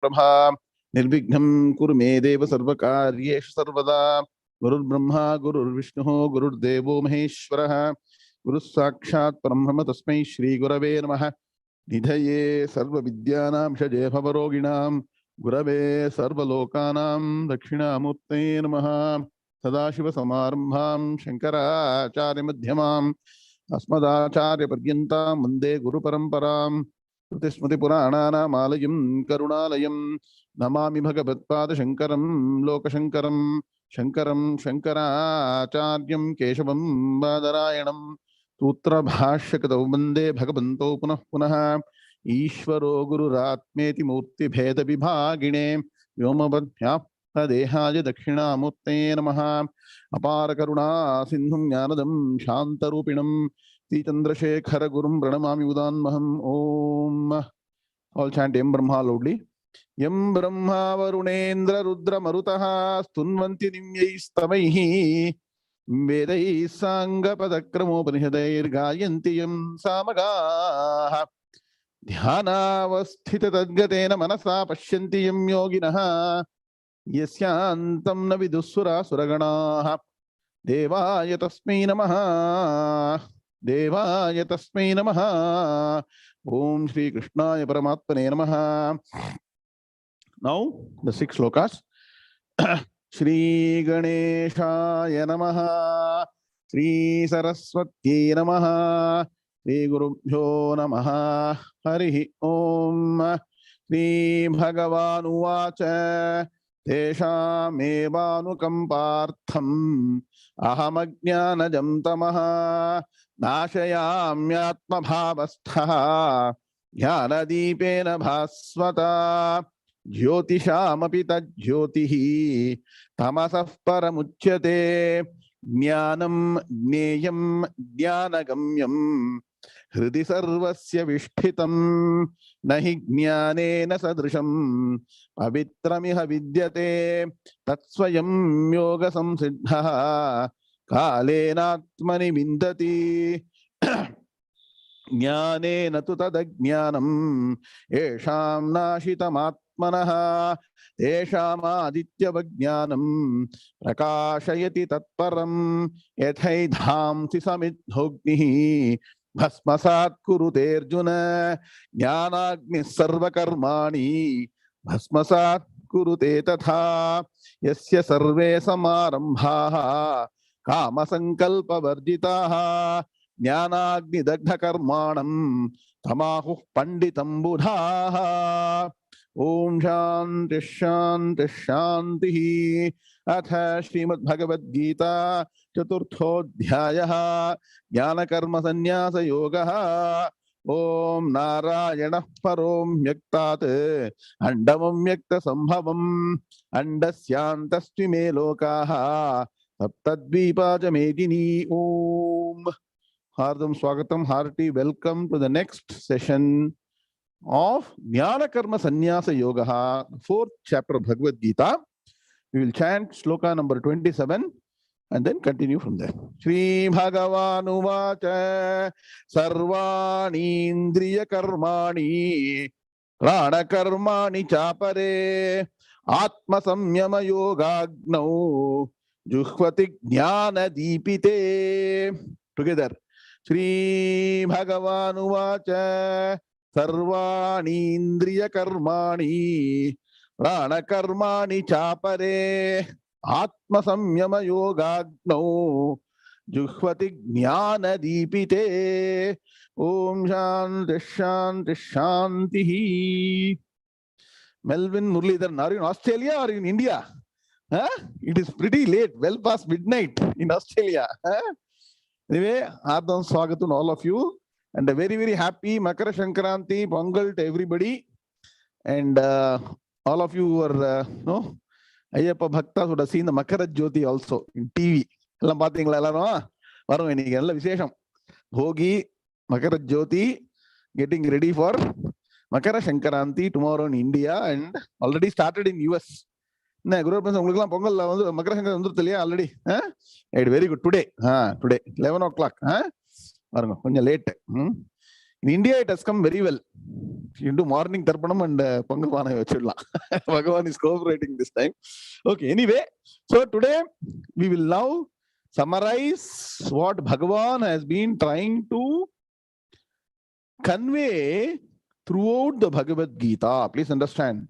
प्रभा निर्विघ्नं कुरु मे देव सर्वकार्येषु सर्वदा गुरुर्ब्रह्मा गुरुर्विष्णुः गुरुर्देवो महेश्वरः गुरुः साक्षात् परब्रह्म तस्मै श्री गुरवे नमः निधये सर्वविद्यानां षजे भवरोगिणां गुरवे सर्वलोकानां दक्षिणामूर्तये नमः सदाशिवसमारम्भां शङ्कराचार्यमध्यमाम् अस्मदाचार्यपर्यन्तां वन्दे गुरुपरम्परां श्रुतिस्मृतिपुराणानामालयं करुणालयं नमामि भगवत्पादशङ्करं लोकशङ्करं शङ्करं शङ्कराचार्यं केशवं बादरायणं सूत्रभाष्यकृतौ वन्दे भगवन्तौ पुनः पुनः ईश्वरो गुरुरात्मेति मूर्तिभेदविभागिने व्योमवद्व्याप्तदेहाय दक्षिणामूर्तये नमः अपार करुणा सिन्धुं ज्ञानदं शान्तरूपिणं श्रीचन्द्रशेखर गुरुं प्रणमामि उदान्महम् ओम ऑल चैंट एं ब्रह्मा loudly यं ब्रह्मा वरुणेन्द्र रुद्र मरुतः स्तुन्वन्ति दिव्यैस्तवैः वेदैः साङ्गपदक्रमोपनिषदैर्गायन्ति यं सामगाः ध्यानावस्थिततद्गतेन मनसा पश्यन्ति यं योगिनः यस्यान्तं न विदुःसुरासुरगणाः देवाय तस्मै नमः देवाय तस्मै नमः ओम श्री कृष्णाय परमात्मने नमः now the 6 shlokas श्री गणेशाय नमः श्री सरस्वती नमः श्री गुरुभ्यो नमः हरि ओम श्री भगवानुवाच तेषामेवानुकम्पार्थम् अहमज्ञानजं तमः नाशयाम्यात्मभावस्थः ज्ञानदीपेन भास्वता ज्योतिषामपि तज्ज्योतिः तमसः परमुच्यते ज्ञानं ज्ञेयं ज्ञानगम्यं हृदि सर्वस्य विष्ठितं न हि ज्ञानेन सदृशं पवित्रमिह विद्यते तत्स्वयं योगसंसिद्धः कालेनात्मनि विन्दति ज्ञानेन तु तदज्ञानम् येषां नाशितमात्मनः तेषामादित्यवज्ञानं प्रकाशयति तत्परं यथैधांसि समिद्धोऽग्निः भस्मसात् कुरुते अर्जुन ज्ञानाग्निः सर्वकर्माणि भस्मसात् कुरुते तथा यस्य सर्वे समारम्भाः कामसङ्कल्पवर्जिताः ज्ञानाग्निदग्धकर्माणं तमाहुः पंडितं बुधाः ओम शांति शांति शांति अथ श्रीमद् भगवद गीता चतुर्थोऽध्यायः ज्ञानकर्म संन्यास योगः ओम नारायणः परो व्यक्तात् अंडमं व्यक्त संभवम् अंडस्यान्तस्त्विमे लोकाः सप्तद्वीपा च मेदिनी ओम हार्दं स्वागतम hearty welcome to the next session of Gnana Karma Sannyasa Yoga, fourth chapter of Bhagavad Gita. We will chant shloka number 27 and then continue from there. Shri Bhagavanu Vacha Sarvani Indriya Karmani Prana Karmani Chapare Atma Samyama Yogagnau Juhvati Gnana Dipite. Together. Shri Bhagavanu Vacha Sarvani Indriya Karmani Prana Karmani Chapare Atma Samyama Yogagnau Juhvati Gnana Dipite. Om Shanti Shanti Shanti. Melvin Muralidharan, are you in Australia or in India? Huh? It is pretty late, well past midnight in Australia. Huh? Anyway, Ardhan Swagatam to all of you, and a very, very happy Makara Sankranti Pongal to everybody. And all of you are, no, Ayyappa Bhaktas would have seen the Makara Jyoti also in TV. Bhogi, Makara Jyoti, getting ready for Makara Sankranti tomorrow in India and already started in US. Already. Very good. Today. Today. 11 o'clock. Late. In India, it has come very well. You do morning tarpanam and Pangalvana vachidla. Bhagavan is cooperating this time. Okay, anyway, so today we will now summarize what Bhagavan has been trying to convey throughout the Bhagavad Gita. Please understand.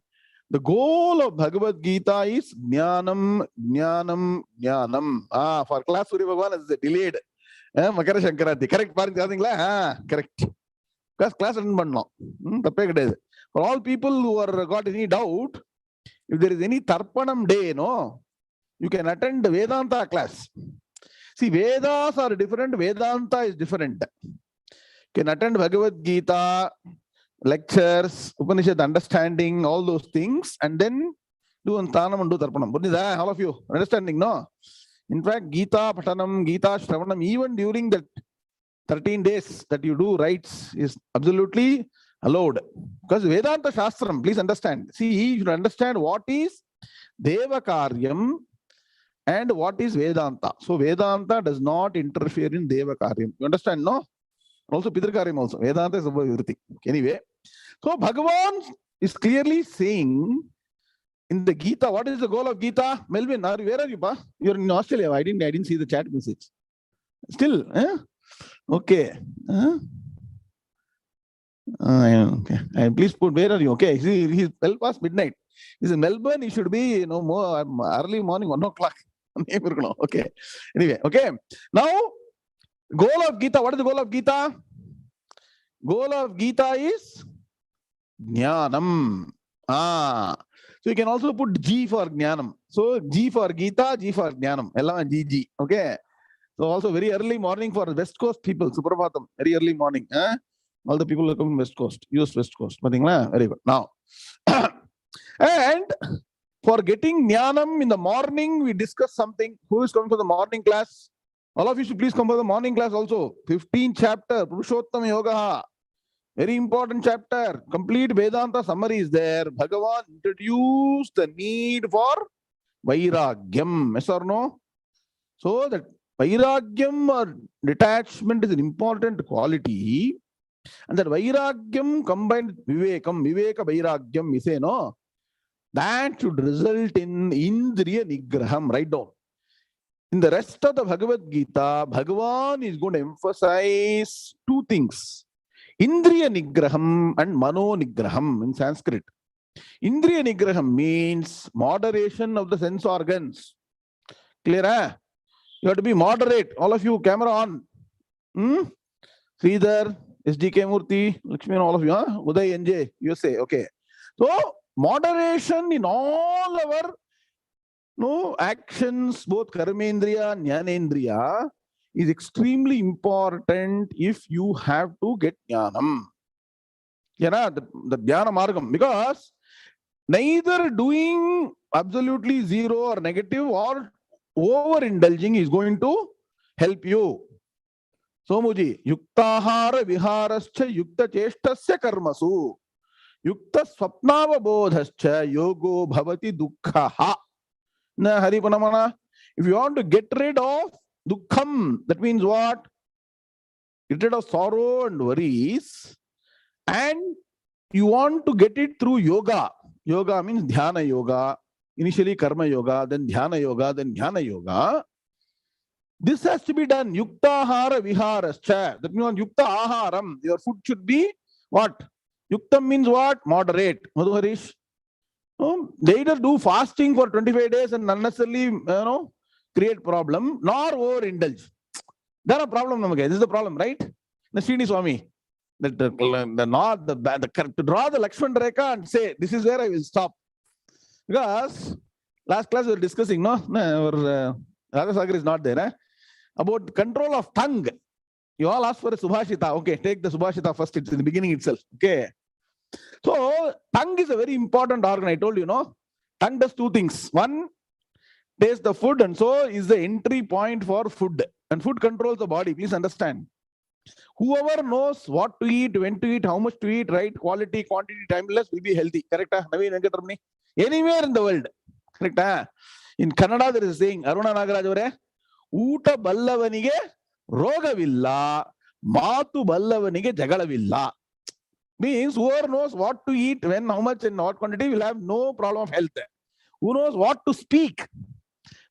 The goal of Bhagavad Gita is Gnanam, Gnanam, Gnanam. For class Surya Bhagavan is delayed. Makara Shankara. Correct. Correct. Class attend பண்ணலாம். தப்பே கிடையாது. For all people who are got any doubt, if there is any Tarpanam day, you can attend the Vedanta class. See, Vedas are different, Vedanta is different. You can attend Bhagavad Gita, lectures, Upanishad understanding, all those things, and then do Anthanam and do Tarpanam. All of you understanding, no? In fact, Gita Patanam, Gita Shravanam, even during that 13 days that you do rites is absolutely allowed. Because Vedanta Shastram, please understand. See, you should understand what is Deva Karyam and what is Vedanta. So Vedanta does not interfere in Deva Karyam. You understand, no? Also Pitru Karyam also. Vedanta is above everything. Anyway, so Bhagavan is clearly saying in the Gita, what is the goal of Gita? Melvin, where are you, pa? You're in Australia. I didn't see the chat message. Still, okay. Okay. Please put, where are you? Okay. He's well past midnight. He's in Melbourne. He should be, more early morning, 1 o'clock. Okay. Anyway, okay. Now, goal of Gita. What is the goal of Gita? Goal of Gita is Jnanam. So you can also put G for Jnanam. So G for Gita, G for Jnanam. GG. Okay. So also very early morning for West Coast people, Suprabhatam, very early morning. All the people who come from West Coast, US West Coast. Very good. Now, and for getting Jnanam in the morning, we discuss something. Who is coming for the morning class? All of you should please come for the morning class also. 15th chapter, Purushottam Yoga. Very important chapter. Complete Vedanta summary is there. Bhagavan introduced the need for Vairagyam. Yes or no? So that Vairagyam or detachment is an important quality, and that Vairagyam combined with Vivekam, Viveka Vairagyam, we say, no, that should result in Indriya Nigraham. Write down. In the rest of the Bhagavad Gita, Bhagavan is going to emphasize two things: Indriya Nigraham and Mano Nigraham in Sanskrit. Indriya Nigraham means moderation of the sense organs. Clear, You have to be moderate. All of you, camera on. Sridhar, SDK Murthy, Lakshmi, all of you, Uday, NJ, USA. Okay. So, moderation in all our actions, both Karmendriya and Jnanendriya, is extremely important if you have to get Jnanam. The Jnana Margam. Because neither doing absolutely zero or negative or over-indulging is going to help you. Swamiji, yuktahara viharascha yukta cheshtasya karmasu yukta swapnava bodhascha yogo bhavati dukkha. Na Haripanamana. If you want to get rid of dukkham, that means what? Get rid of sorrow and worries, and you want to get it through yoga. Yoga means dhyana yoga. Initially karma yoga, then dhyana yoga, then jnana yoga. This has to be done. Yukta ahara viharascha. That means yukta aharam. Your food should be what? Yuktam means what? Moderate. Madhu Harish. They either do fasting for 25 days and unnecessarily, create problem, nor overindulge. There are problem. This is the problem, right? The Srini Swami. To draw the Lakshman Rekha and say, this is where I will stop. Because last class we were discussing, Radha Sagar is not there, about control of tongue. You all asked for a Subhashita. Okay, take the Subhashita first. It's in the beginning itself. Okay. So, tongue is a very important organ. I told you, tongue does two things. One, tastes the food, and so is the entry point for food. And food controls the body. Please understand. Whoever knows what to eat, when to eat, how much to eat, right? Quality, quantity, timeless, will be healthy. Correct? Naveen Venkatamani? Anywhere in the world. Correct? In Kannada, there is a saying, Aruna Nagaraj avare, Uta Ballavanige Rogavilla, Matu ballavanige jagalavilla. Means whoever knows what to eat, when, how much, and what quantity will have no problem of health. Who knows what to speak,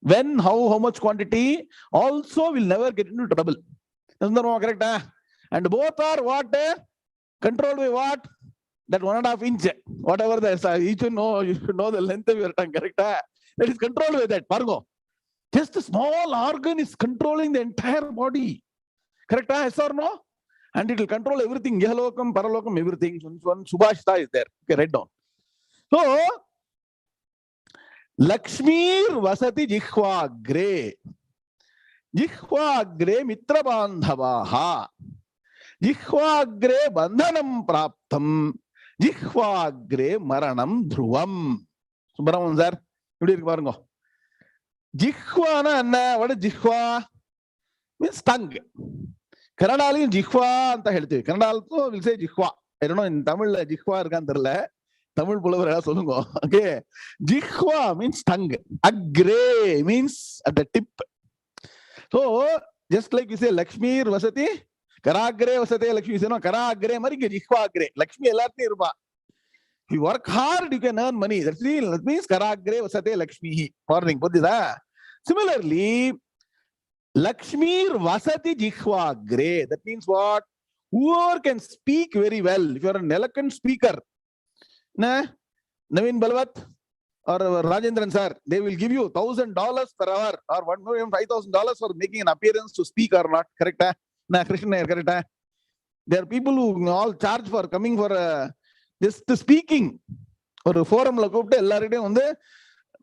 when, how much quantity, also will never get into trouble. Isn't that correct? And both are what? Controlled by what? That 1.5 inch, whatever the each you should know the length of your tongue, correct? That is controlled by that. Pargo. Just a small organ is controlling the entire body. Correct? Yes or no? And it will control everything. Yahalokam, Paralokam, everything. One Subhashita is there. Okay, write down. So, Lakshmir Vasati Jihvagre. Jihvagre Mitra Bandhavaha. Jihvagre Bandhanam Praptam. Jihvagre Maranam Dhruvam. Subramanian sir, எப்படி இருக்கு பாருங்க. ஜிஹ்வானா என்ன? What is jihva? Means tongue. Kannadalayum jihva anta helthivi. Kannadalathu will say jihva. I don't know in Tamil jihva irukkan therilla. Tamil pulavar ela solungo. Okay. Jihva means tongue. Agre means at the tip. So just like you say Lakshmir Vasati, Karagre Vasate Lakshmi, you say no, Karagre mari jihva agre. Lakshmi ellarthu irpa. If you work hard, you can earn money. That means Karagre Vasate Lakshmi. Morning. Similarly, Lakshmir Vasati Jihvagre. That means what? Whoever can speak very well. If you are an eloquent speaker, Naveen Balwat or Rajendran sir, they will give you $1,000 per hour or $5,000 for making an appearance to speak or not. Correct? Krishna, correct? There are people who all charge for coming for just speaking. Or forum la koopte ellaride unde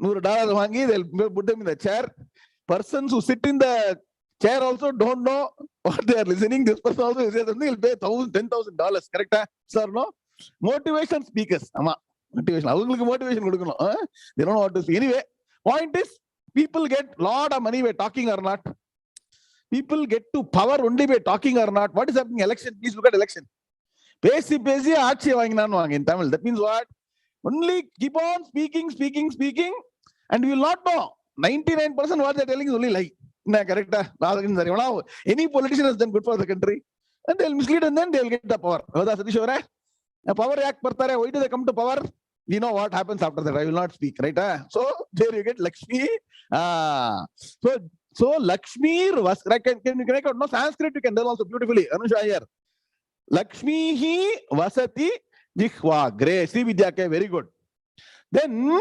$100 vaangi, they'll put them in the chair. Persons who sit in the chair also don't know what they are listening. This person also is something, will pay $10,000. Correct? Sir, no? Motivation speakers. Motivation. They don't know what to speak. Anyway, point is, people get a lot of money by talking or not. People get to power only by talking or not. What is happening? Election. Please look at election. Pesi aachi vaanginanu in Tamil. That means what? Only keep on speaking, and you will not know. 99% what they are telling is only lie. Correct? Any politician has done good for the country, and they will mislead, and then they will get the power. Power yak partare. Why do they come to power? You know what happens after that. I will not speak. Right? So there you get Lakshmi. So Lakshmi was. Can you connect out? No, Sanskrit you can learn also beautifully. Anusha here. Lakshmi hi vasati jihvagre. Sri Vidyake, very good. Then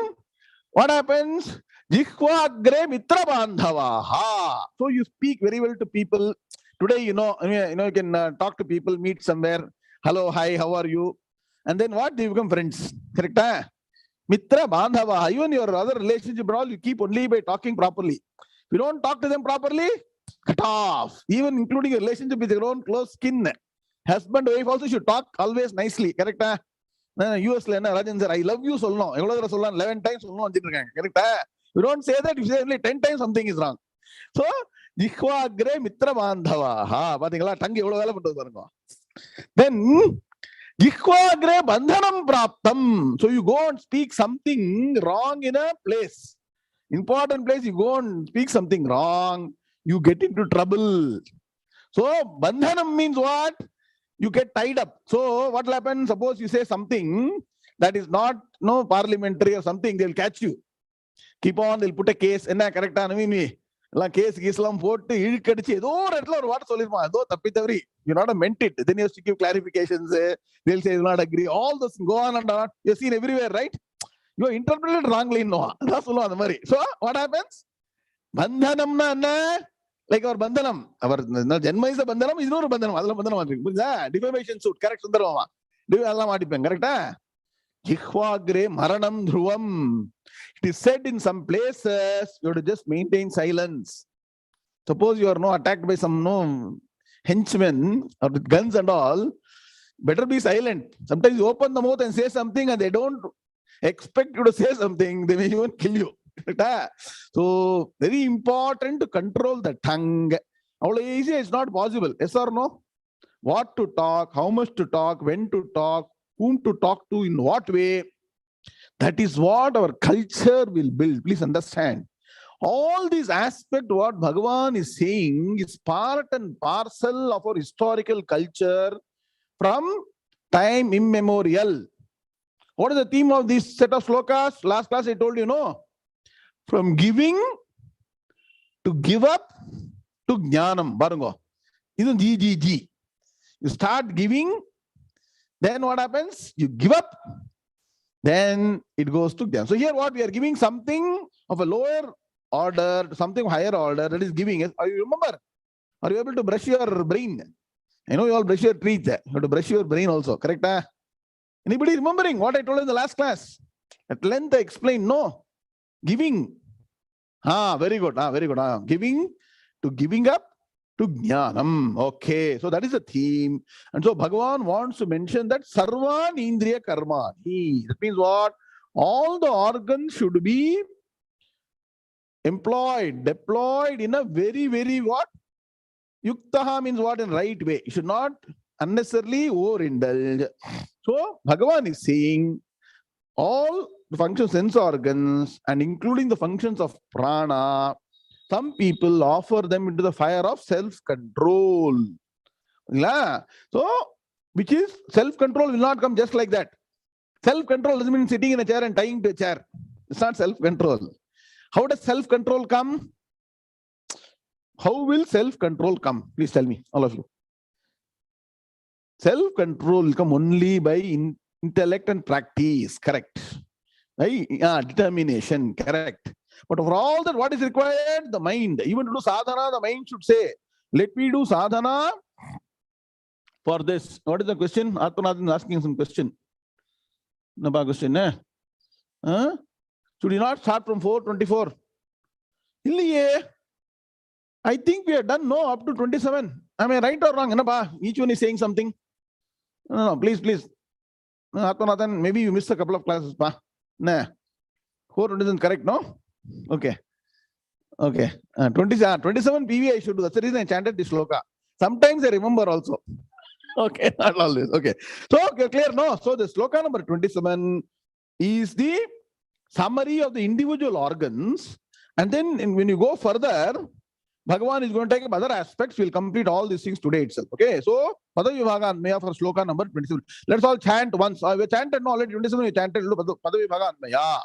what happens? Jihvagre mitra bandhavaha. So you speak very well to people. Today, you can talk to people, meet somewhere. Hello, hi, how are you? And then what? They become friends. Correct? Mitra bandhavaha. Even your other relationship, all you keep only by talking properly. If you don't talk to them properly, cut off. Even including a relationship with your own close skin. Husband, wife also should talk always nicely. Correct? US Rajan sir, I love you. 11 times. Correct? You don't say that. If you say only 10 times, something is wrong. So, Jihvagre mitra bandhavaha. Then, Jihvagre bandhanam praptam. So you go and speak something wrong in a place. Important place, you go and speak something wrong. You get into trouble. So, bandhanam means what? You get tied up. So what will happen? Suppose you say something that is not parliamentary or something, they'll catch you. Keep on, they'll put a case. Enna correct? Case Islam put you're not meant it. Then you have to give clarifications. They'll say you'll not agree. All this go on and on. You've seen everywhere, right? You interpreted wrongly. No. So what happens? Bandhanam na. Like our bandhanam, our janma is a bandhanam, is no bandhanam. Adala bandhanam. Defamation suit, correct? Sundarama. Do you Allah Madipen, correct? Jihvagre maranam dhruvam. It is said in some places you have to just maintain silence. Suppose you are attacked by some henchmen or with guns and all, better be silent. Sometimes you open the mouth and say something and they don't expect you to say something, they may even kill you. So very important to control the tongue. How easy is not possible. Yes or no? What to talk, how much to talk, when to talk, whom to talk to, in what way. That is what our culture will build. Please understand. All these aspects, what Bhagavan is saying, is part and parcel of our historical culture from time immemorial. What is the theme of this set of slokas? Last class I told you, no? From giving to give up to Jnanam. Barango. This is 𝐒𝐵𝐢. You start giving, then what happens? You give up, then it goes to Jnana. So here what we are giving, something of a lower order, something higher order, that is giving. Are you remember? Are you able to brush your brain? I know you all brush your teeth. You have to brush your brain also, correct? Anybody remembering what I told in the last class? At length I explained, no. Giving. Very good. Very good. Giving to giving up to Jnanam. Okay. So that is the theme. And so Bhagavan wants to mention that Sarvan Indriya Karmani. That means what? All the organs should be employed, deployed in a very, very what? Yuktaha means what? In right way. You should not unnecessarily overindulge. So Bhagavan is saying all the functions, sense organs, and including the functions of prana, some people offer them into the fire of self-control. So, which is self-control will not come just like that. Self-control doesn't mean sitting in a chair and tying to a chair. It's not self-control. How does self-control come? How will self-control come? Please tell me, all of you. Self-control will come only by intellect and practice, correct? Right? Determination, correct. But for all that, what is required? The mind. Even to do sadhana, the mind should say, let me do sadhana for this. What is the question? Atmanathan is asking some question. Napa question, eh? Should you not start from 4:24? I think we are done, no, up to 27. Am I right or wrong? Each one is saying something. No, please. Atmanathan, maybe you missed a couple of classes. Nah. 4 isn't correct, no? Okay. 27 PV I should do. That's the reason I chanted this sloka. Sometimes I remember also. Okay, not always. Okay. So, okay, clear, no? So, the sloka number 27 is the summary of the individual organs. And then when you go further, Bhagavan is going to take up other aspects. We'll complete all these things today itself. Okay, so Padavibhaga Anmaya for sloka number 27. Let's all chant once. We chanted, no, already 27 we chanted. Padavibhaga Anmaya.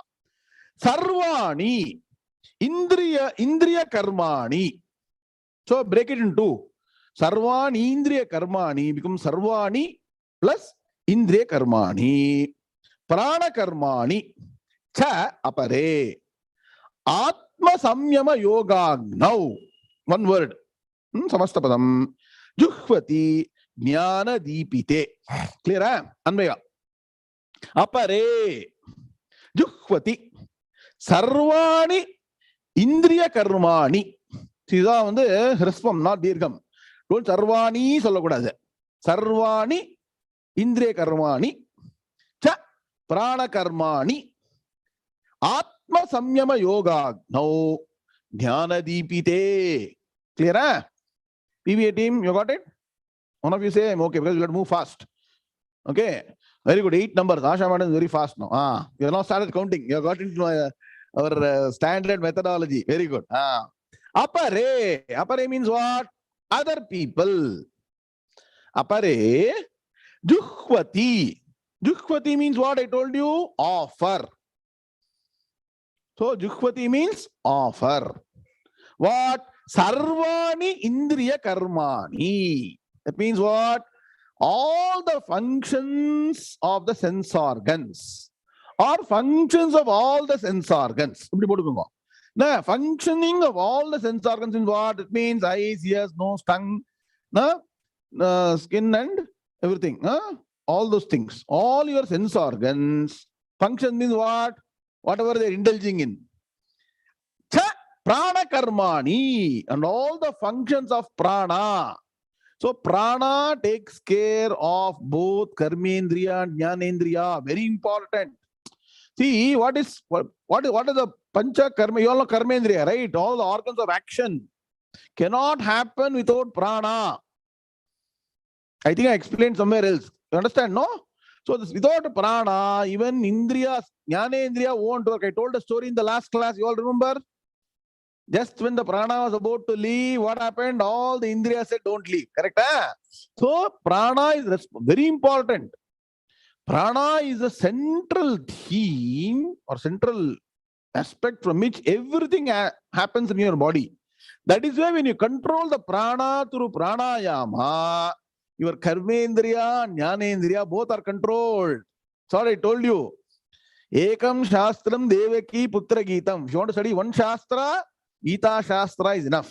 Sarvani Indriya Karmani. So break it in two. Sarvani Indriya Karmani becomes Sarvani plus Indriya Karmani. Prana Karmani. Cha apare. Atma Samyama Yogagnau. One word. Samastapadam. Juhvati Gnana Dipite. Clear? Anvaya. Apare. Juhvati. Sarvani Indriya Karmani. Sida on the Hrispam, not Dirgam. Don't Sarvani Solokudaz. Sarvani Indriya Karmani. Cha Prana Karmani. Atma Samyama Yoga. Now Gnana Dipite. Clear? PVA team, you got it? One of you say, I'm okay, because we'll have to move fast. Okay. Very good. 8 numbers. Asha Madam is very fast now. You have now started counting. You have got into our standard methodology. Very good. Apare. Apare means what? Other people. Apare. Juhvati. Juhvati means what? I told you. Offer. So, Juhvati means offer. What? Sarvani Indriya Karmani. That means what? All the functions of the sense organs or functions of all the sense organs. Now, functioning of all the sense organs in what? It means eyes, ears, nose, tongue, skin and everything. All those things. All your sense organs. Function means what? Whatever they're indulging in. Cha prana karmani. And all the functions of prana. So prana takes care of both karmendriya and jnanendriya. Very important. See, what is the pancha karma? You all know karmendriya, right? All the organs of action cannot happen without prana. I think I explained somewhere else. You understand, no? So this, without prana, even indriya, jnanendriya won't work. I told a story in the last class. You all remember? Just when the prana was about to leave, what happened? All the indriyas said, don't leave. Correct? So prana is very important. Prana is a central theme or central aspect from which everything happens in your body. That is why when you control the prana through pranayama, your karmendriya and jnanendriya both are controlled. Sorry, I told you. Ekam shastram devaki putra geetam. If you want to study one shastra, Gita shastra is enough.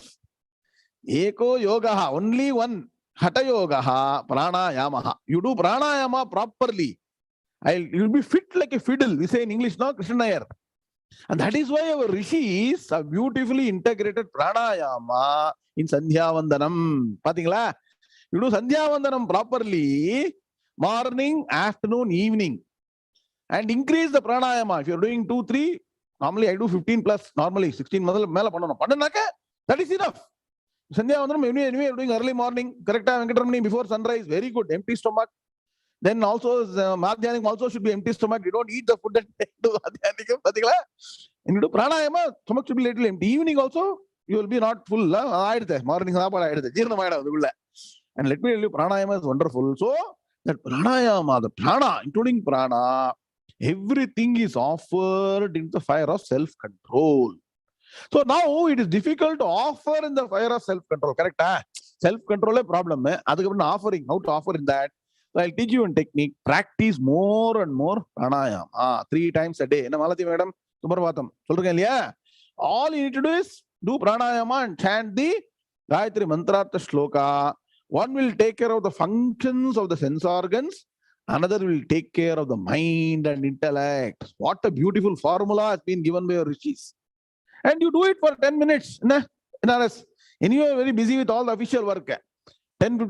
Eko yogaha, only one. Hatha yogaha, pranayamaha. You do pranayama properly. You'll be fit like a fiddle. We say in English, no, Krishna Nair. And that is why our rishis have beautifully integrated pranayama in Sandhyavandhanam. Pathingala? You do Sandhyavandhanam properly, morning, afternoon, evening. And increase the pranayama. If you're doing 2, 3, normally I do 15 plus, normally 16. That is enough. Sandhyavandhanam, anyway, you're doing early morning. Correct? Venkatramani, before sunrise, very good. Empty stomach. Then also, Madhyanikam also should be empty stomach. You don't eat the food and do Madhyanikam. And you do pranayama, stomach should be little empty. Evening also, you will be not full. Morning, and let me tell you, pranayama is wonderful. So, that pranayama, the prana, including prana, everything is offered in the fire of self-control. So now it is difficult to offer in the fire of self-control. Correct? Self-control is a problem. Offering, how to offer in that. So I'll teach you one technique. Practice more and more pranayama. 3 times a day. Malati madam, Suprabhatam. All you need to do is do pranayama and chant the Gayatri Mantrartha Shloka. One will take care of the functions of the sense organs. Another will take care of the mind and intellect. What a beautiful formula has been given by your rishis. And you do it for 10 minutes. Anyway, very busy with all the official work. 10-15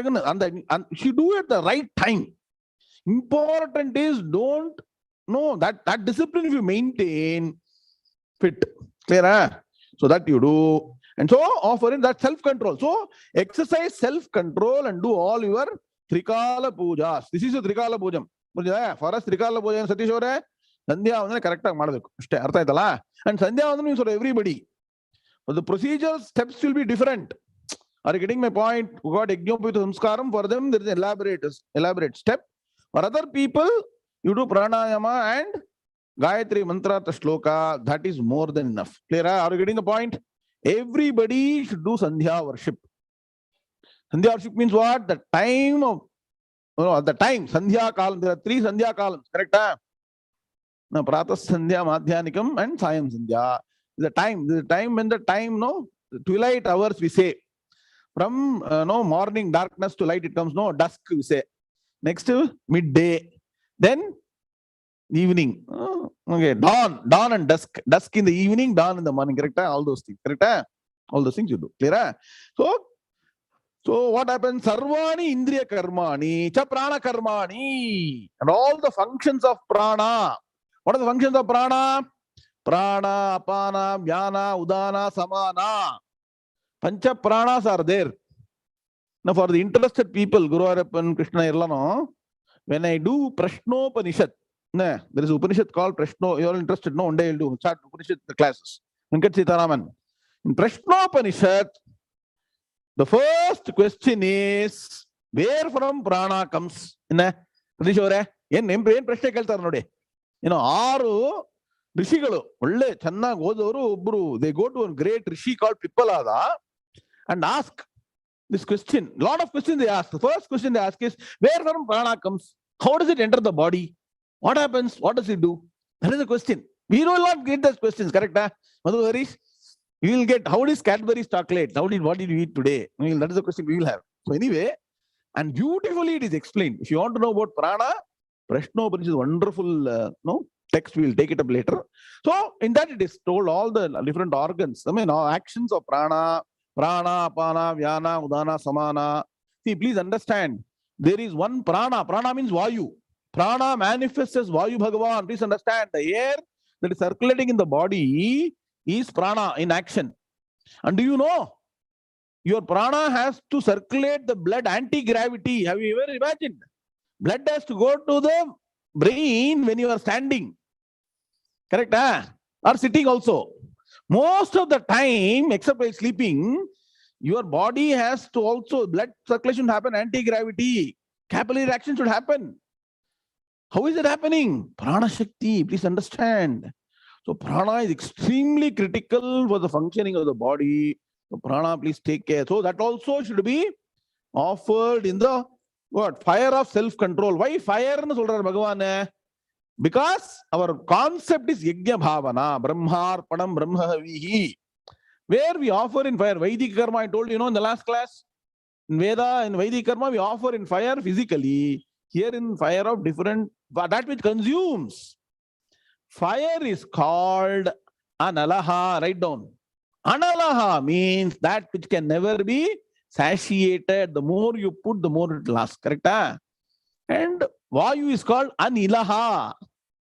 minutes, and you do it at the right time. Important is that discipline if you maintain fit. Clear? So that you do. And so offering that self-control. So exercise self-control and do all your Trikala pujas. This is a Trikala pujam. For us, Trikala puja and Satish Ore, Sandhyavandhanam correct. And Sandhyavandhanam means for everybody. But the procedure steps will be different. Are you getting my point? We got Yajnopavita Samskaram. For them, there is an elaborate step. For other people, you do pranayama and Gayatri Mantrartha Shloka. That is more than enough. Clear? Are you getting the point? Everybody should do Sandhya worship. Sandhya worship means what? The time of, at the time, Sandhya Kalam. There are 3 Sandhya Kalams. Correct? Now, Pratas Sandhya, Madhyanikam, and Sayam Sandhya. The time when the twilight hours we say. From morning darkness to light it comes, dusk we say. Next midday. Then evening. Okay, dawn and dusk. Dusk in the evening, dawn in the morning. Correct? All those things. Correct? All those things you do. Clear? So what happens? Sarvani indriya karmani, cha prana karmani. And all the functions of prana. What are the functions of prana? Prana, apana, jnana, udana, samana. Pancha pranas are there. Now for the interested people, Guru Arapan, Krishna Irlano, when I do Prashnopanishad, there is Upanishad called Prashno. You are interested? No, one day I'll do. Start Upanishad classes. Venkat Sitaraman. In Prashnopanishad, the first question is, where from prana comes? They go to a great rishi called Pippalada and ask this question. A lot of questions they ask. The first question they ask is, where from prana comes? How does it enter the body? What happens? What does it do? That is the question. We will not get those questions, correct? Madhu Harish? We will get, how is Cadbury's chocolate? What did you eat today? That is the question we will have. So anyway, and beautifully it is explained. If you want to know about prana, Prashnopanishad is wonderful text. We will take it up later. So in that it is told all the different organs. Actions of prana, apana, vyana, udana, samana. See, please understand, there is one prana. Prana means Vayu. Prana manifests as Vaibhavam. Please understand, the air that is circulating in the body is prana in action. And do you know, your prana has to circulate the blood anti-gravity. Have you ever imagined? Blood has to go to the brain when you are standing. Correct? Or sitting also. Most of the time, except while sleeping, your body has to also, blood circulation happen, anti-gravity, capillary action should happen. How is it happening? Prana Shakti, please understand. So prana is extremely critical for the functioning of the body. So prana, please take care. So that also should be offered in the what? Fire of self-control. Why fire? Bhagavan? Because our concept is Yagna Bhavana, Brahmarpanam Brahmavidya, where we offer in fire. Vedic karma, I told you, in the last class. In Veda, in Vedic karma, we offer in fire physically. Here in fire of different, that which consumes. Fire is called Analaha. Write down. Analaha means that which can never be satiated. The more you put, the more it lasts. Correct? And Vayu is called Anilaha.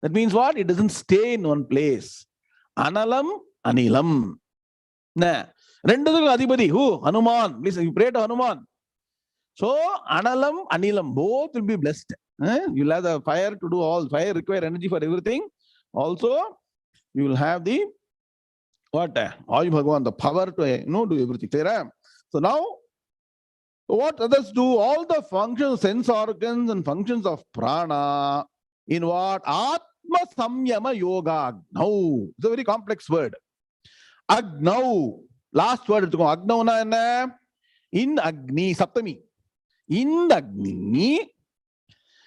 That means what? It doesn't stay in one place. Analam, Anilam. Renduku Adhipati. Who? Hanuman. Please, you pray to Hanuman. So, Analam, Anilam, both will be blessed. You'll have the fire to do all. Fire require energy for everything. Also, you will have the what? Ayu Bhagavan, the power to do everything. Clear? So now, what others do? All the functions, sense organs and functions of prana in what? Atma Samyama Yoga. Now, it's a very complex word. Agnau. Last word. Agnauna in Agni, Saptami. In Agni.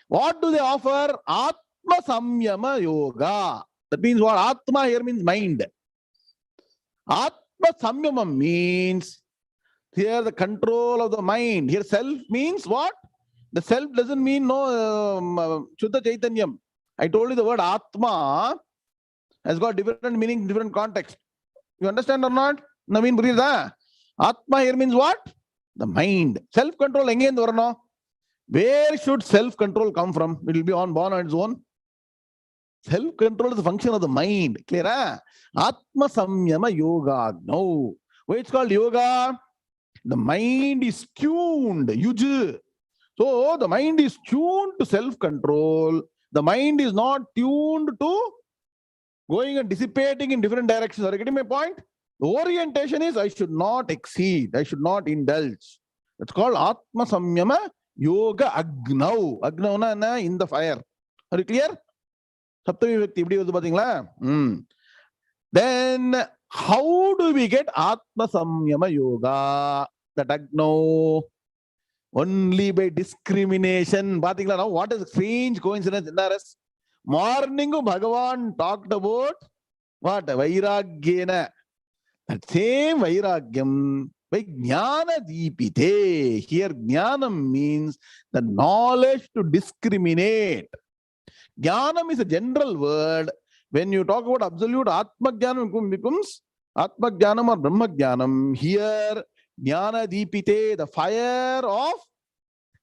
What do they offer? Atma Samyama Yoga. That means what? Atma here means mind. Atma Samyama means here the control of the mind. Here self means what? The self doesn't mean no Shuddha Chaitanyam. I told you the word Atma has got different meaning, different context. You understand or not? Naveen Burida. Atma here means what? The mind. Self-control again. Where should self-control come from? It will be born on its own. Self-control is the function of the mind. Clear? Atma Samyama Yoga. No. Why it's called yoga? The mind is tuned. Yuj. So the mind is tuned to self-control. The mind is not tuned to going and dissipating in different directions. Are you getting my point? The orientation is I should not exceed. I should not indulge. It's called Atma Samyama Yoga Agnau. Agnauna in the fire. Are you clear? Then how do we get Atma Samyama Yoga? That Agnau. Only by discrimination. Now, what is a strange coincidence in this? Morning Bhagavan talked about what? Vairagyena. That same Vairagyam by Gnana Dipite. Here Gnanam means the knowledge to discriminate. Jnanam is a general word. When you talk about absolute Atma Jnanam becomes Atma Jnanam or Brahma Jnanam. Here Jnana Dipite, the fire of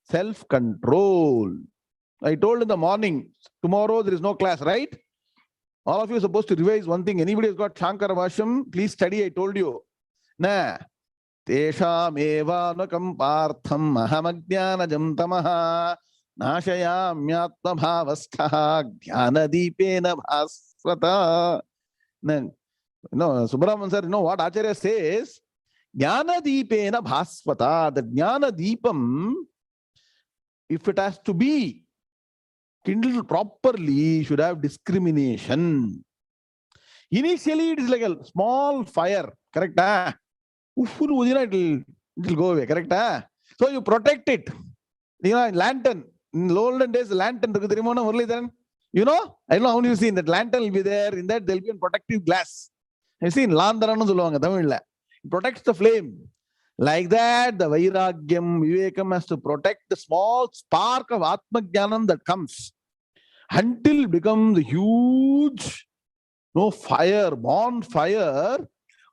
self-control. I told in the morning, tomorrow there is no class, right? All of you are supposed to revise one thing. Anybody has got Shankara Vasham, please study, I told you. Na. Tesham eva nakam partham ahamajnanajam tamaha nashayamyatma bhavastha jnanadipena bhasvata. No, Subramanian sir, you know what Acharya says? Jnanadipena bhasvata. The Jnanadipam, if it has to be kindled properly, should have discrimination. Initially, it is like a small fire, correct? It will go away, correct? So you protect it. Lantern. In the olden days, the lantern, you know, I don't know how you seen that lantern will be there. In that, there will be a protective glass. You see, it protects the flame. Like that, the Vairagyam, Vivekam has to protect the small spark of Atma Jnanam that comes until it becomes a huge fire, bonfire,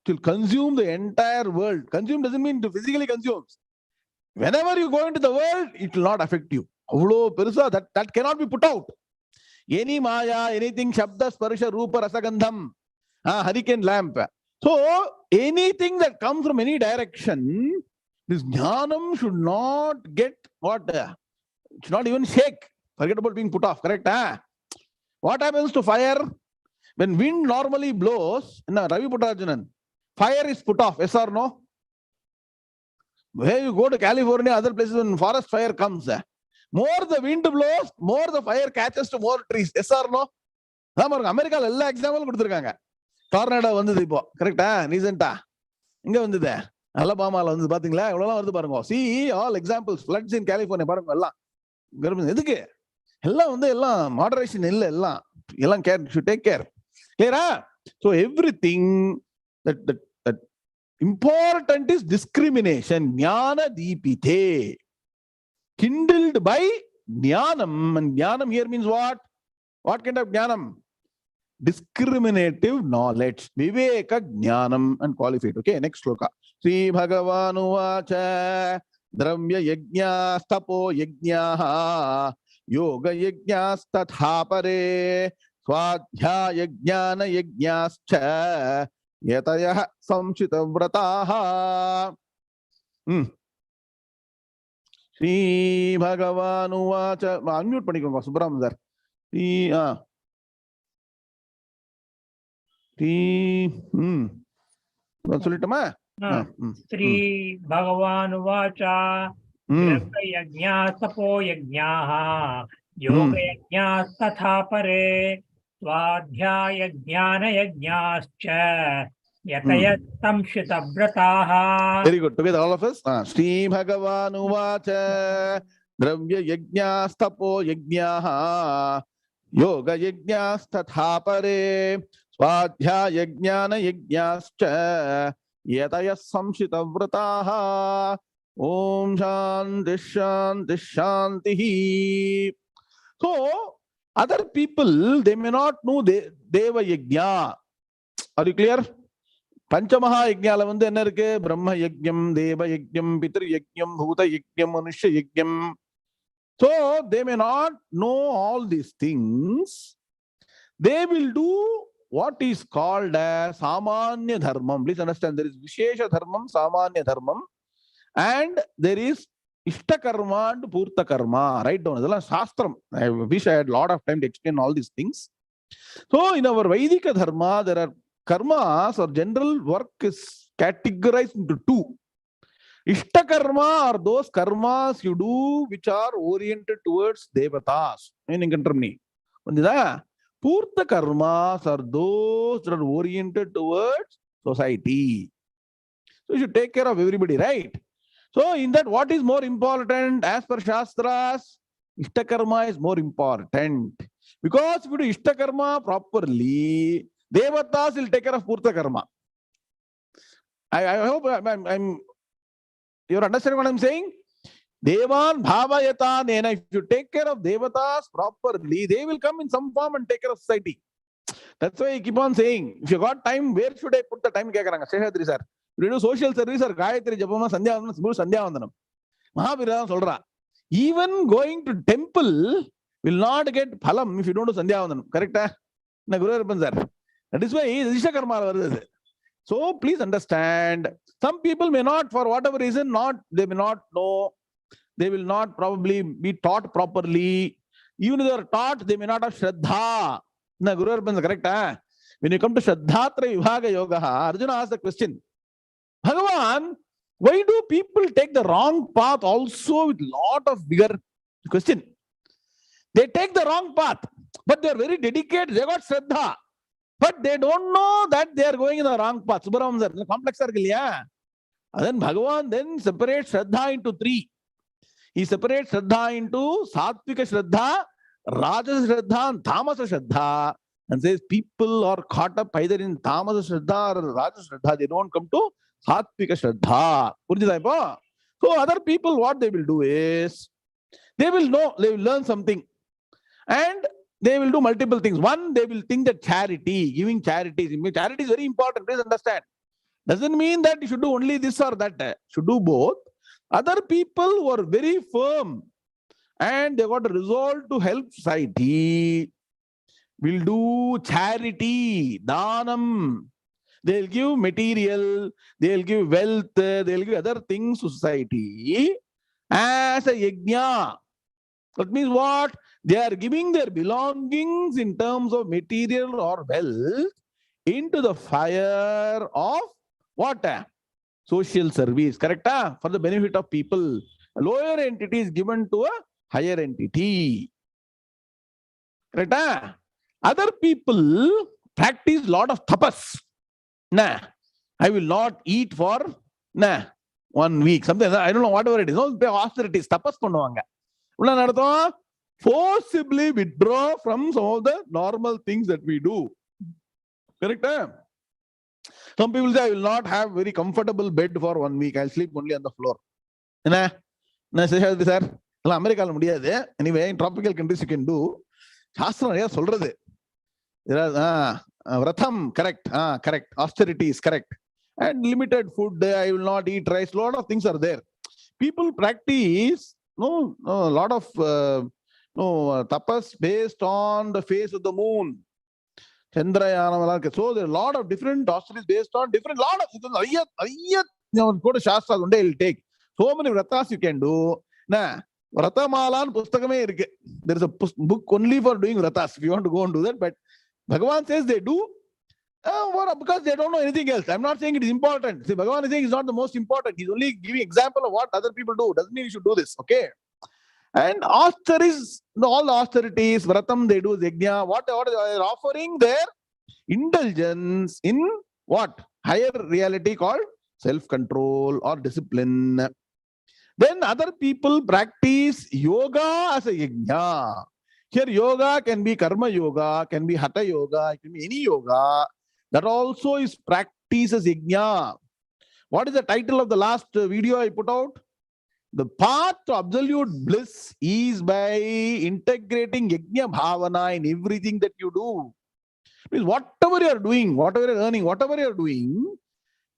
will consume the entire world. Consume doesn't mean to physically consumes. Whenever you go into the world, it will not affect you. That cannot be put out. Any Maya, anything, Shabda, Sparsha, Rupa, Rasagandham, hurricane lamp. So, anything that comes from any direction, this Jnanam should not get what? It should not even shake. Forget about being put off, correct? What happens to fire? When wind normally blows, Ravi Putajanan, fire is put off, yes or no? Where you go to California, other places, when forest fire comes, more the wind blows, more the fire catches to more trees, yes or no? America, all example கொடுத்திருக்காங்க. Tornado வந்தது இப்போ, கரெக்ட்டா? ரீசன்ட்டா எங்க வந்தது? அலபாமால வந்து பாத்தீங்களா? எவ்வளவு வருது பாருங்க. See all examples, floods in California பாருங்க எல்லாம். எதுக்கு? எல்லாம் வந்து எல்லாம் மாடரேஷன் இல்ல, எல்லாம் care, should take care. Clear? So everything that important is discrimination. Gnana deepite, kindled by jnanam. And jnanam here means what? What kind of jnanam? Discriminative knowledge. Viveka jnanam and qualified. Okay, next sloka. Sri Bhagavanu vacha dravya yajna stapo yajnaha yoga yajna statha pare swadhyaya gnana yajnascha yatayah samshita vrataha. Sri Bhagavanu vacha. Unmute பண்ணிக்கோங்க Subramaniam sir. சொல்லிட்டோமா? Sri பகவான் வாச்சா த்ரவ்ய யஜ்ஞா தபோ யஜ்ஞாஹ யோக யஜ்ஞா ததா பரே ஸ்வாத்யாய ஞான யஜ்ஞாஸ்ச யதய சம்ஷித வ்ரதாஹ. Very good. Together all of us. Sri Bhagavan uvacha dravya yajñas tapo yajñaha yoga yajñas tatha pare swadhyaya gnana yajñascha yataya samshita vrataha. Om shanti shanti shanti. So other people, they may not know deva yajna. Are you clear? பஞ்சமகா யஜ்ஞால வந்து என்ன இருக்கு? பிரம்ம யஜ்ஞம், தேவ யஜ்ஞம், பித்ரு யஜ்ஞம், பூத யஜ்ஞம், மனுஷ்ய யஜ்ஞம். So they may not know all these things. They will do what is called as samanya dharmam. Please understand, there is vishesha dharmam, samanya dharmam, and there is ishta karma and purta karma. Write down. Idella shastram. I wish I had a lot of time to explain all these things. So in our Vaidika dharma, there are karmas or general work is categorized into two. Ishta karma are those karmas you do which are oriented towards devatas. Meaning termini. Purta karmas are those that are oriented towards society. So you should take care of everybody, right? So in that, what is more important as per Shastras? Ishta karma is more important. Because if you do Ishta karma properly, Devatas will take care of Purta karma. I hope you're understanding what I'm saying? Devan bhavayata nena. If you take care of Devatas properly, they will come in some form and take care of society. That's why I keep on saying, if you got time, where should I put the time? Seshadri sir, you do social service or Gayatri Japama Sandhyavandhanam. Mahavira solra. Even going to temple will not get phalam if you don't do Sandhyavandhanam. Correct? Na Guru sir. That is why Isha karma varudhu. So please understand, some people may not, for whatever reason, they may not know, they will not probably be taught properly. Even if they are taught, they may not have Shraddha. Na Guru Arpan's correct. When you come to Shraddhatra Vibhaga Yoga, Arjuna asked the question, Bhagavan, why do people take the wrong path also with lot of bigger question? They take the wrong path, but they are very dedicated, they got Shraddha. But they don't know that they are going in the wrong path. Subramaniam sir, complex circle, yeah. And then Bhagavan then separates Shraddha into three. He separates Shraddha into Sattvika Shraddha, Rajas Shraddha, and Tamasa Shraddha. And says people are caught up either in Tamasa Shraddha or Rajas Shraddha. They don't come to Sattvika Shraddha. So other people, what they will do is, they will know, they will learn something. And they will do multiple things. One, they will think that charity, giving charities. Charity is very important, please understand. Doesn't mean that you should do only this or that. You should do both. Other people who are very firm and they got a resolve to help society will do charity, dhanam. They'll give material, they'll give wealth, they'll give other things to society as a yajna. That means what? They are giving their belongings in terms of material or wealth into the fire of what? Social service, correct? For the benefit of people. A lower entity is given to a higher entity. Correct? Other people practice lot of tapas. Nah, I will not eat for 1 week. Something, I don't know, whatever it is. No, austerities, tapas பண்ணுவாங்க. உள்ள அர்த்தம் forcibly withdraw from some of the normal things that we do. Correct? Some people say, I will not have very comfortable bed for 1 week. I'll sleep only on the floor. Sir, America முடியாது. Anyway, in tropical countries you can do. சாஸ்திரம் நிறைய சொல்றது. Vratham, correct. Correct. Austerity is correct. And limited food, I will not eat rice. A lot of things are there. People practice a lot of tapas based on the face of the moon. Chandrayana. So there are a lot of different austerities based on different lot of go to Shastra one day, it will take. So many vratas you can do. Vratamalan pustakame irukku. There is a book only for doing vratas if you want to go and do that. But Bhagavan says they do because they don't know anything else. I'm not saying it is important. See, Bhagavan is saying it's not the most important. He's only giving example of what other people do. Doesn't mean you should do this. Okay. And austerities, all the austerities, vratam, they do yagna. What they are offering their indulgence in what? Higher reality called self-control or discipline. Then other people practice yoga as a yagna. Here yoga can be karma yoga, can be hatha yoga, it can be any yoga. That also is practice as yagna. What is the title of the last video I put out? The path to absolute bliss is by integrating yagna bhavana in everything that you do. Means whatever you are doing, whatever you are earning, whatever you are doing,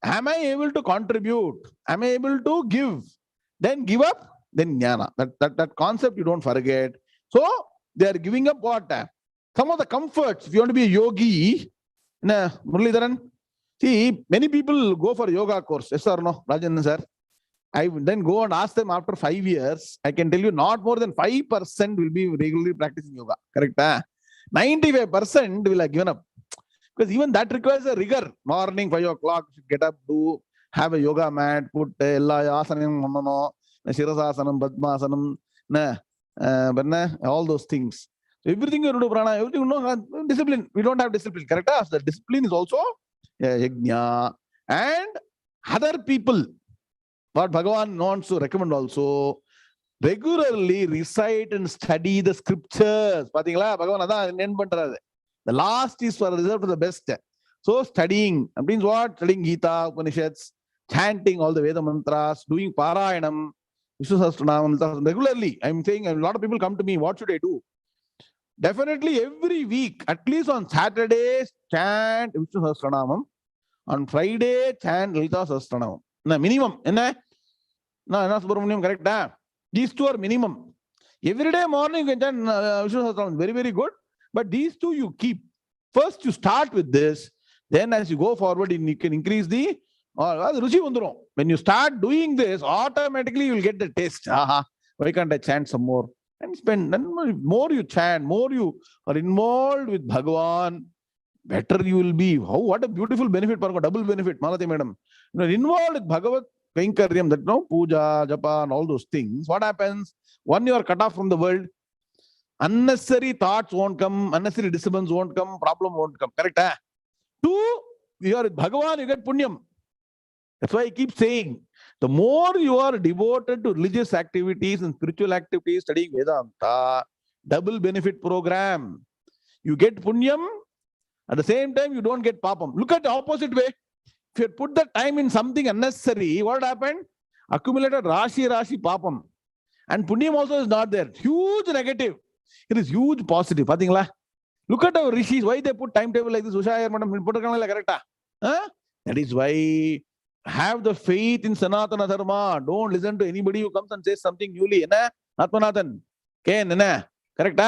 am I able to contribute? Am I able to give? Then give up, then gnana. That concept you don't forget. So they are giving up what? Some of the comforts. If you want to be a yogi, Muralidharan, see, many people go for yoga course. Yes or no, Rajan sir? I would then go and ask them after 5 years. I can tell you not more than 5% will be regularly practicing yoga. Correct? 95% will have given up. Because even that requires a rigor. Morning, 5 o'clock, you should get up, do, have a yoga mat, put asanam, shirasasanam, padmasanam, all those things. So everything you do prana, everything, discipline. We don't have discipline. Correct? So the discipline is also yajna. And other people, what Bhagavan wants to recommend also, regularly recite and study the scriptures. The last is for reserved for the best. So studying, that means what? Studying Gita, Upanishads, chanting all the Veda mantras, doing Parayanam, Vishnu Sahasranam regularly. I'm saying a lot of people come to me, what should I do? Definitely every week, at least on Saturdays, chant Vishnu Sahasranam. On Friday, chant Lalita Sahasranam. Minimum. Correct? These two are minimum. Every day morning you can chant Vishnu Sahasranam. Very, very good. But these two you keep. First you start with this. Then as you go forward, you can increase the when you start doing this, automatically you will get the taste. Why can't I chant some more? And spend. More you chant, more you are involved with Bhagavan, better you will be. What a beautiful benefit, double benefit, Malati madam. Involved with Bhagavad Kainkaryam, that puja, japa, and all those things. What happens? One, you are cut off from the world. Unnecessary thoughts won't come, unnecessary disturbance won't come, problem won't come. Correct? Two, you are with Bhagavan, you get punyam. That's why I keep saying, the more you are devoted to religious activities and spiritual activities, studying Vedanta, double benefit program. You get punyam, at the same time you don't get papam. Look at the opposite way. If you put the time in something unnecessary, what happened? Accumulated Rashi papam. And punyam also is not there. Huge negative. It is huge positive. Look at our rishis. Why they put timetable like this? That is why have the faith in Sanatana Dharma. Don't listen to anybody who comes and says something newly. Atmanathan. Correct?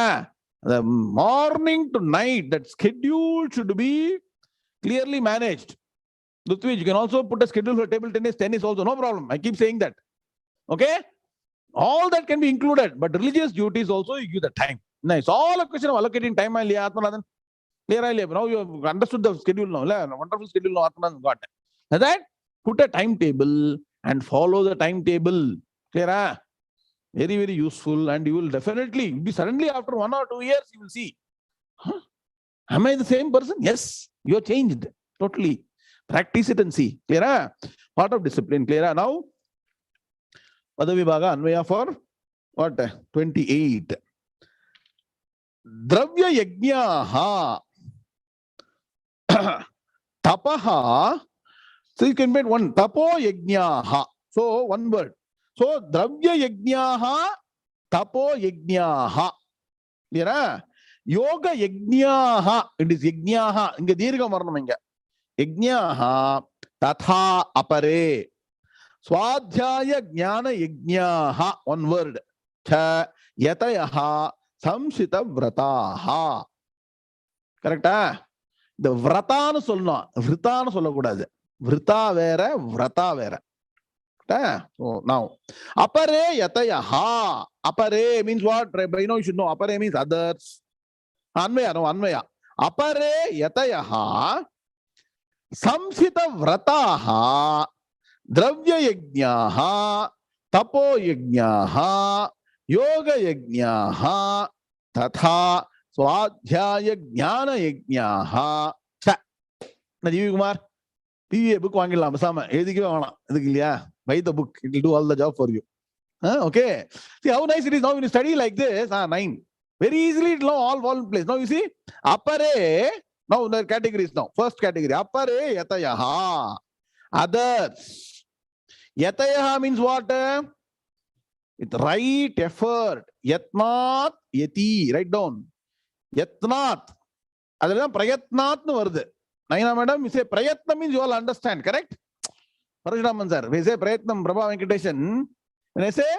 The morning to night, that schedule should be clearly managed. Lutvij, you can also put a schedule for table tennis also. No problem. I keep saying that. Okay? All that can be included. But religious duties also, you give the time. No, it's all a question of allocating time. Atmanathan. Clear? Now you have understood the schedule now. Wonderful schedule now Atmanathan got. That put a timetable and follow the timetable. Clear? Very, very useful, and you will definitely be suddenly after 1 or 2 years, you will see, huh? Am I the same person? Yes, you are changed totally. Practice it and see. Clear? Part of discipline. Clear? Now, Padavibhaga Anvaya for what? 28. Dravya Yagnaha Tapaha. So you can make one. Tapo Yagnaha. So one word. So Dravya Yagnaha Tapo Yagnaha. Clear? Yoga Yagnaha. It is Yagnaha. Inga Dirgha Varnam inga. Yagnaha Tatha Apare. Swadhyaya Gnana Yagnaha. One word. Cha Yatayaha Samsita Vrataha. Correct? The Vratana solna. Vritana solakudadu. Vrita vera, Vrata vera. So now, apare yatayaha. Apare means what? You should know. Apare means others. Anvaya, no, Anvaya. Apare yatayaha. Samsita vrataha. Dravya yajnaha. Tapo yajnaha. Yoga yajnaha. Tatha. Swadhyaya gnana yajnaha. Cha. Najivi Kumar. PVA book வாங்கிடலாம் பசாம எழுதிக்கவே வேணாம் இதுக்கு இல்லையா buy the book, it will do all the job for you. Okay, see how nice it is now when you study like this. 9 very easily it will all fall in place. Now you see apare, now the categories. Now first category apare yatayaha, others. Yatayaha means what? With right effort. Yatnat yati, write down. Yatnat adella prayatnat nu varudhu. Naina madam, we say prayatna means you all understand, correct? Parashuram sir, we say prayatnam, Prabha Venkatation. When I say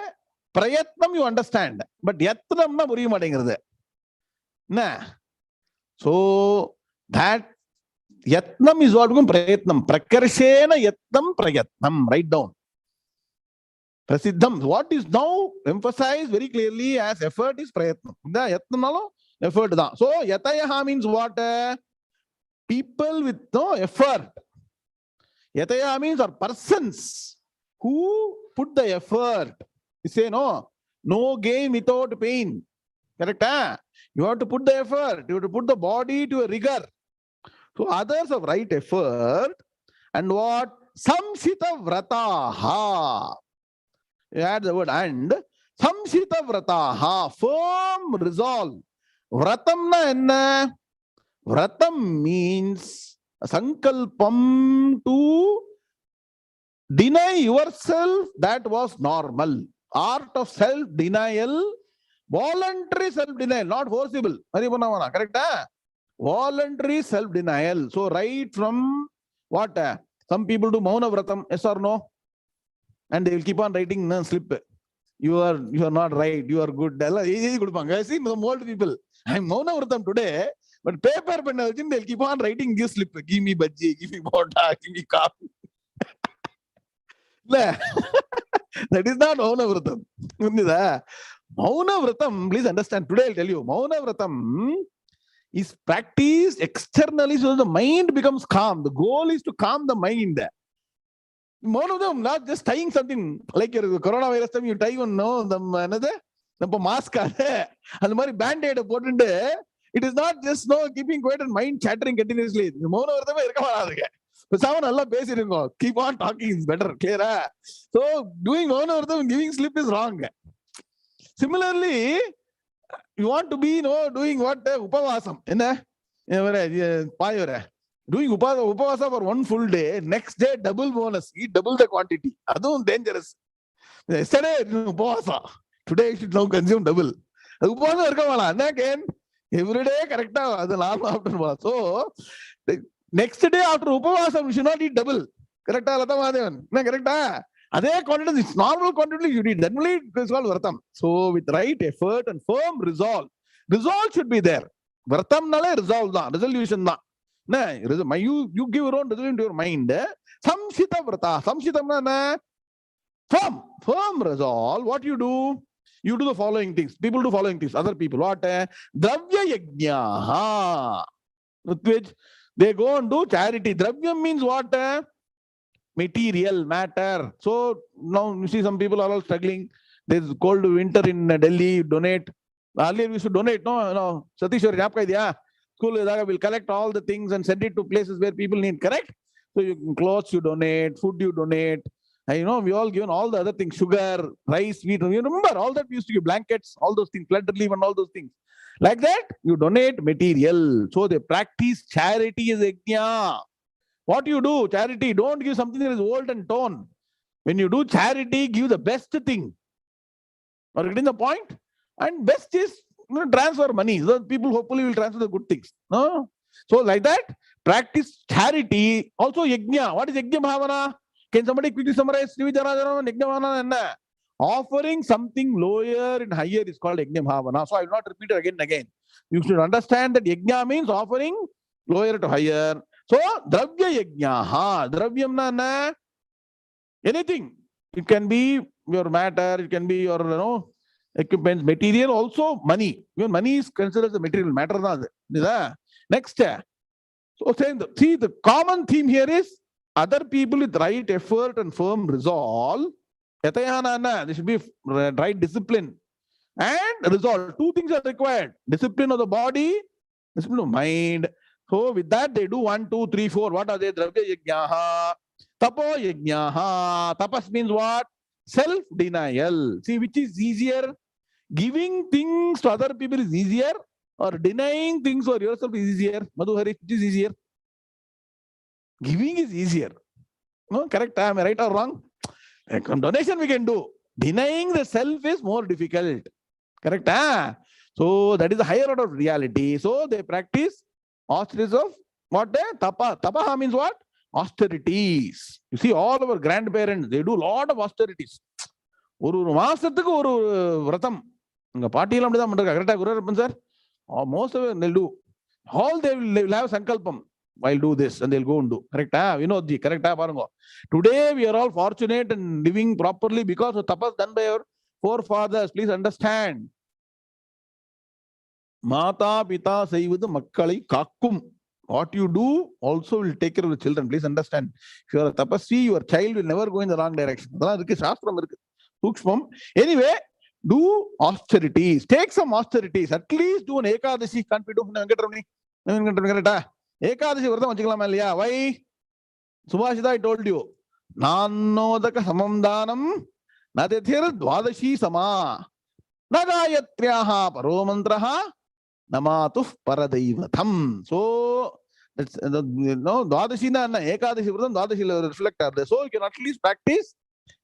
prayatnam, you understand, but yatnam na puriya matengiradhu. Na. So that yatnam is what we call prayatnam. Prakarshena yatnam prayatnam. Write down. Prasiddham. What is now emphasized very clearly as effort is prayatnam. The yatnam nalo effort da. So yatayaha means what? People with no effort. Yataya means are persons who put the effort. You say no gain without pain. Correct? You have to put the effort. You have to put the body to a rigor. So others have right effort. And what? Samsita vrataha. You add the word and. Samsita vrataha. Firm resolve. Vratam na enna? Vratam means sankalpam to deny yourself that was normal. Art of self-denial, voluntary self-denial, not forcible. Correct? Voluntary self-denial. So right from what? Some people do Mauna Vratam, yes or no? And they will keep on writing slip. You are not right, you are good. I see some old people. I'm Mauna Vratam today. But paper pen, they'll keep on writing, give slip, give me bhaji, give me bota, give me coffee. That is not Mauna Vratam. Mauna Vratam, please understand, today I'll tell you, Mauna Vratam is practiced externally so the mind becomes calm. The goal is to calm the mind. Mauna Vratam, not just tying something like your coronavirus time, you tie one, the mask, and the band-aid போட்டுட்டு. It is not just keeping quiet and mind chattering continuously. Keep on talking is better. Clear? So doing giving slip is wrong. Similarly, you want to be doing what? Upavasam. Doing upavasa for one full day, next day double bonus, eat double the quantity. That's dangerous. Yesterday upavasa, today you should now consume double. Upavasa again. Every day, correct? So, next day after Upavasam, you should not eat double. Correct? Correct? That's quantity, it's normal quantity you eat. That only is called Vratam. So, with right effort and firm resolve. Resolve should be there. Vratam nale resolve da, resolution da. You give your own resolution to your mind. Samsita Vrata. Samsita na firm resolve. What you do? You do the following things. People do following things. Other people. What? Dravya yajna. With which they go and do charity. Dravyam means what? Material, matter. So now you see some people are all struggling. There's cold winter in Delhi. Donate. Earlier we used to donate. No. Satishwari, aapka idea? School will collect all the things and send it to places where people need. Correct? So clothes you donate, food you donate. And we all given all the other things, sugar, rice, wheat. You remember all that we used to give, blankets, all those things, flood relief and all those things. Like that, you donate material. So they practice charity as yajna. What you do, charity, don't give something that is old and torn. When you do charity, give the best thing. Are you getting the point? And best is transfer money. So people hopefully will transfer the good things. No? So like that, practice charity. Also yajna. What is yajna bhavana? Can somebody quickly summarize? Offering something lower and higher is called yajna bhavana. So I will not repeat it again and again. You should understand that yajna means offering lower to higher. So dravya yajna. Dravyam na anything. It can be your matter. It can be your equipment, material, also money. Even money is considered as a material matter. Next. So see, the common theme here is other people with right effort and firm resolve. There should be right discipline and resolve. Two things are required. Discipline of the body, discipline of mind. So with that they do 1, 2, 3, 4. What are they? Dravya yajnaha, tapo yajnaha. Tapas means what? Self-denial. See, which is easier? Giving things to other people is easier, or denying things for yourself is easier? Madhuhari, which is easier? Giving is easier. No, correct? Am I right or wrong? Some donation we can do. Denying the self is more difficult. Correct? So that is the higher order of reality. So they practice austerities of what? Tapa. Tapaha means what? Austerities. You see, all our grandparents, they do a lot of austerities. ஒரு மாசத்துக்கு ஒரு விரதம். உங்க பாட்டியெல்லாம் அப்படிதான் பண்றாங்க. கரெக்டா குருரப்பன் sir? Most of them they'll do. All they will have sankalpam. I'll do this and they'll go and do. Correct? Vinodji, correct? Parungo. Today we are all fortunate and living properly because of tapas done by our forefathers. Please understand. Mata pita seivathu makkalai kakkum. What you do also will take care of the children. Please understand. If you are a tapasvi, your child will never go in the wrong direction. Anyway, do austerities. Take some austerities. At least do an ekadashi. Can't we do? Ekadashi varatham vachikalam illaya. Why? Subhashita, I told you. Nannodaka samamdanam nadethir dvadashi sama nagayatryaha paromantraha namatuh paradaivatham. So that's dvadashi na ekadashi varatham dvadashi reflect are there. So you can at least practice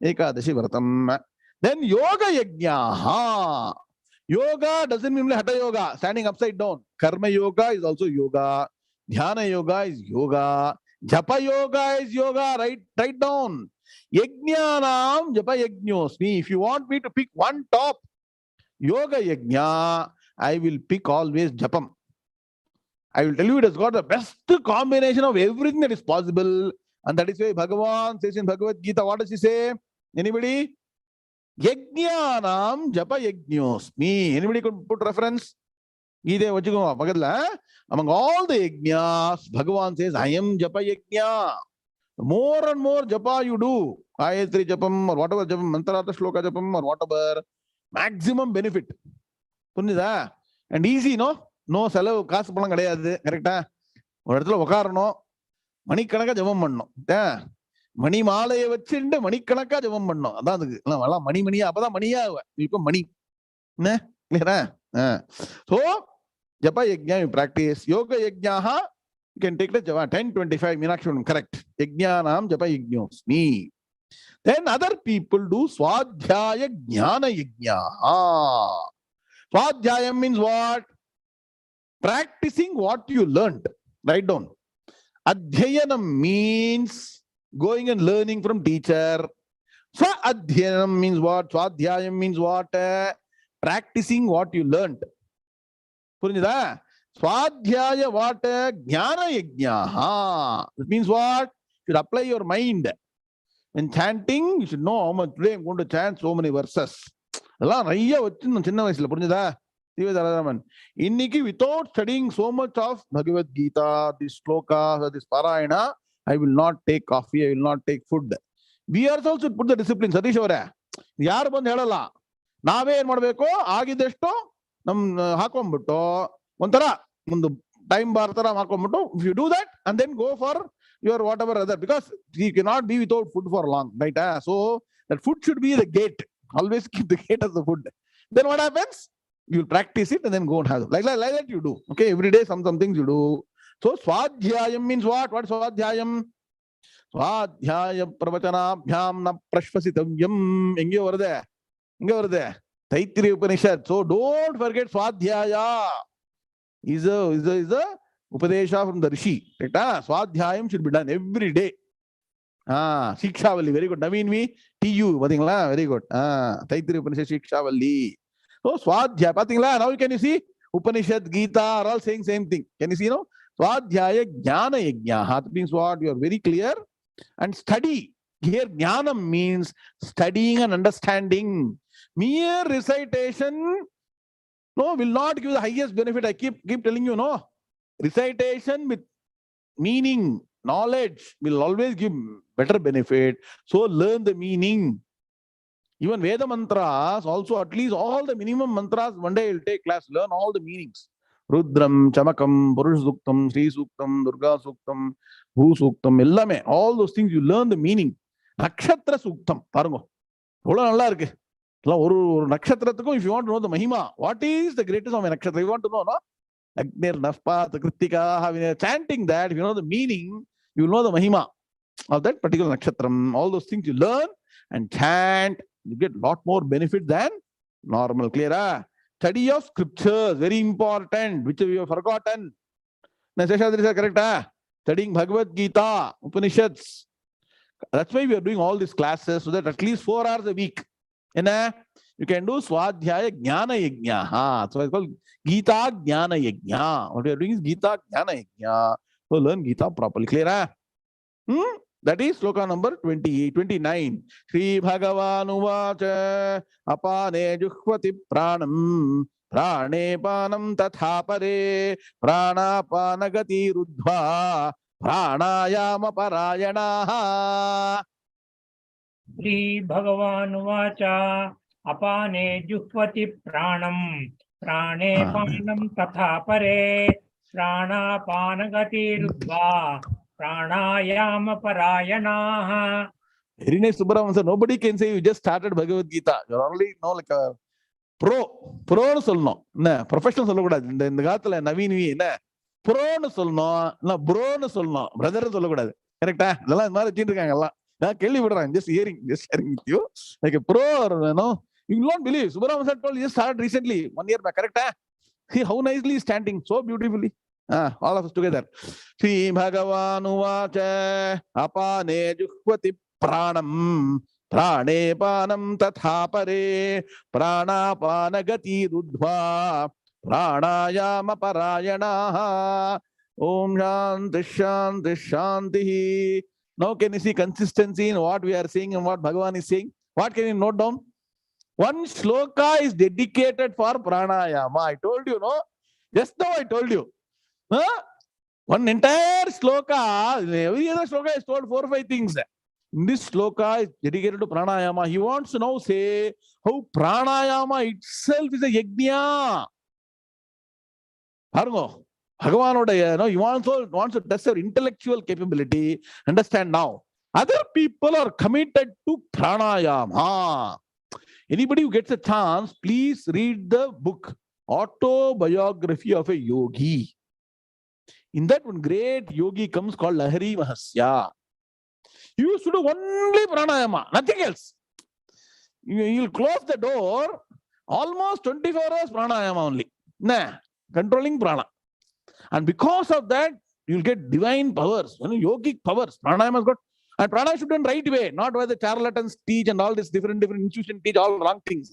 ekadashi varatham. Then yoga yajna. Yoga doesn't mean hatha yoga, standing upside down. Karma yoga is also yoga. Dhyana yoga is yoga. Japa yoga is yoga. Write down. Yajnanam japa yajñosmi. If you want me to pick one top yoga yajna, I will pick always japam. I will tell you it has got the best combination of everything that is possible. And that is why Bhagavan says in Bhagavad Gita, what does he say? Anybody? Yajnanam japa yajñosmi. Anybody could put reference? Gita vachiko pagadla. Among all the yajnas, Bhagavan says, I am japa yajna. More and more japa you do, Gayatri japam or whatever japam, mantrata shloka japam or whatever, maximum benefit. And easy, no? No selavu kasu palam kedaiyadhu. Correct? ஒரு இடத்துல உட்காரணும், மணிக்கணக்கா ஜபம் பண்ணணும். மணி மாலையை வச்சுட்டு மணிக்கணக்கா ஜபம் பண்ணணும். அதான் அதுக்கு மணியா அப்பதான் மணியா இருக்கும் மணி. என்ன கிளியரா? So japa yajna you practice. Yoga yajnaha you can take the japa 10-25 Meenakshi, correct? Yajnanam japa yajñosmi. Then other people do swadhyaya gnana yajna. Swadhyayam means what? Practicing what you learned. Write down. Adhyayanam means going and learning from teacher. Swadhyayanam means what? Swadhyayam means what? Practicing what you learned. Purinjada? Swadhyaya what? Gnana yajna. It means what? You should apply your mind. When chanting, you should know how much today I'm going to chant so many verses. அதெல்லாம் நிறைய வச்சிருந்தோம் சின்ன வயசுல, புரிஞ்சுதா? இன்னைக்கு without studying so much of Bhagavad Gita, this slokas, this parayana, I will not take coffee, I will not take food. We ourselves should put the discipline. Satish ಅವರೇ, ಯಾರು ಬಂದು ಹೇಳಲ್ಲ. ನಾವೇ ಏನ್ ಮಾಡ್ಬೇಕು, ಆಗಿದ್ದಷ್ಟು ನಮ್ ಹಾಕೊಂಡ್ಬಿಟ್ಟು ಒಂಥರ ಒಂದು ಟೈಮ್ ಬಾರ್ ತರ ಹಾಕೊಂಡ್ಬಿಟ್ಟು, if you do that and then go for your whatever other, because you cannot be without food for long, right? So that food should be the gate. Always keep the gate as the food. Then what happens? You'll practice it and then go and have it. Like that you do. Okay, every day some things you do. So swadhyayam means what? What is swadhyayam? Swadhyaya pravachanabhyam na prashvasitavyam. Inge varde. Taittiriya Upanishad. So don't forget swadhyaya is a upadesha from the rishi. Right? Swadhyayam should be done every day. Shikshavalli, very good. Naveen V, TU, very good. Taittiriya Upanishad Shikshavalli. So Swadhyaya, now can you see Upanishad, Gita are all saying same thing. Can you see, no? Swadhyaya 𝐤𝐚𝐫𝐚. Means what? You are very clear. And study. Here Gnana means studying and understanding. Mere recitation will not give the highest benefit. I keep telling you, no. Recitation with meaning, knowledge will always give better benefit. So learn the meaning. Even Veda mantras, also at least all the minimum mantras, one day you'll take class, learn all the meanings. Rudram, Chamakam, Purush Suktam, Sri Suktam, Durga Suktam, Bhu Suktam, Ellame, all those things you learn the meaning. Nakshatra Suktam, Parango. If you want to know the Mahima, what is the greatest of a nakshatra? You want to know, no? Agnir, Nafpat, Kritika, chanting that, if you know the meaning, you will know the Mahima of that particular nakshatram. All those things you learn and chant, you get a lot more benefit than normal. Clear? Study of scriptures, very important, which we have forgotten. Correct? Studying Bhagavad Gita, Upanishads. That's why we are doing all these classes, so that at least 4 hours a week. You can do Swadhyaya Gnana Yagna. So it's called Gita Gnana Yagna. What we are doing is Gita Gnana Yagna. So learn Gita properly. Clear? That is sloka number 29. Sri Bhagavan Uvacha apane juhvati pranam prane panam tatha pare prana panagati rudhva pranayama parayana. Sri Bhagavan Uvacha apane juhvati pranam prane panam tatha pare prana panagati rudhva pranayama parayana. Very nice, Subramanian sir. Nobody can say you just started Bhagavad Gita. You're only like a pro சொல்லணும். Professional சொல்லக்கூடாது. இந்த காலத்துல Naveen we ப்ரோன்னு சொல்லணும், இல்ல ப்ரோன்னு சொல்லணும், பிரதர்னு சொல்லக்கூடாது. கரெக்டா? இதெல்லாம் இந்த மாதிரி வச்சுட்டு இருக்காங்க எல்லாம். நான் கேள்விப்படுறேன். Just sharing with you. Like a pro, you will not believe. Subramanian sir told you just started recently, 1 year back. Correct? See how nicely he's standing, so beautifully. All of us together. Sri Bhagavan Uvacha apane juhvati pranam prane panam tatha pare prana panagati rudhva pranayama parayana. Om Shanti Shanti Shanti. Now can you see consistency in what we are saying and what Bhagavan is saying? What can you note down? One shloka is dedicated for pranayama. I told you, no? Just now I told you. One entire sloka, every other sloka is told 4 or 5 things. This sloka is dedicated to pranayama. He wants to now say how pranayama itself is a yagna. Bhagavan, he wants to test your intellectual capability. Understand now. Other people are committed to pranayama. Anybody who gets a chance, please read the book Autobiography of a Yogi. In that one great yogi comes called Lahari Mahasya. You used to do only pranayama, nothing else. You'll close the door, almost 24 hours pranayama only. Controlling prana. And because of that, you'll get divine powers, yogic powers. Pranayama has got, and pranayama should be done right way, not where the charlatans teach and all this different institutions teach all wrong things.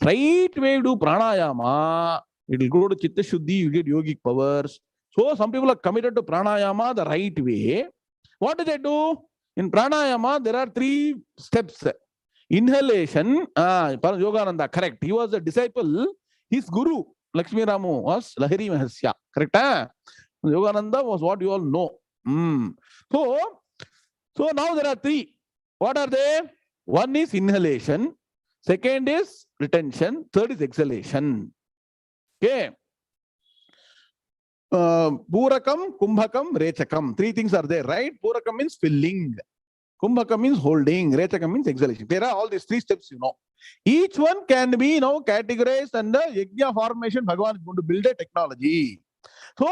Right way do pranayama, it will go to chitta shuddhi, you get yogic powers. So some people are committed to pranayama the right way. What do they do? In pranayama, there are 3 steps. Inhalation, Yogananda, correct. He was a disciple. His guru, Lakshmi Ramu, was Lahiri Mahasya. Correct? Yogananda was what you all know. So now there are three. What are they? One is inhalation. Second is retention. Third is exhalation. Okay. Purakam, Kumbhakam, Rechakam. Three things are there, right? Purakam means filling. Kumbhakam means holding. Rechakam means exhalation. There are all these three steps, you know. Each one can be categorized under Yagna formation. Bhagavan is going to build a technology. So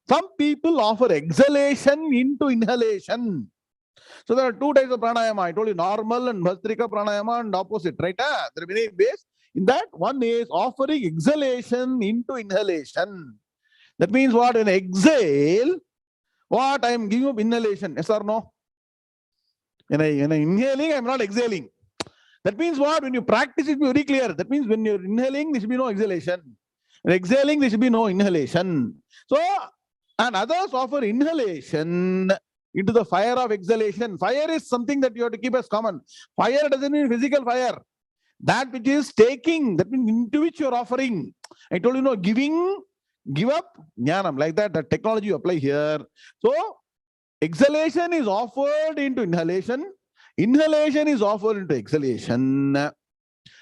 some people offer exhalation into inhalation. So there are two types of pranayama. I told you normal and bhastrika pranayama and opposite, right? There are many ways. In that, one is offering exhalation into inhalation. That means what? When I exhale, what? I am giving up inhalation. Yes or no? When I inhaling, I am not exhaling. That means what? When you practice it, be very clear. That means when you're inhaling, there should be no exhalation. When exhaling, there should be no inhalation. So, and others offer inhalation into the fire of exhalation. Fire is something that you have to keep as common. Fire doesn't mean physical fire. That which is taking, that means into which you're offering. I told you, give up, jnanam. Like that, the technology you apply here. So, exhalation is offered into inhalation. Inhalation is offered into exhalation.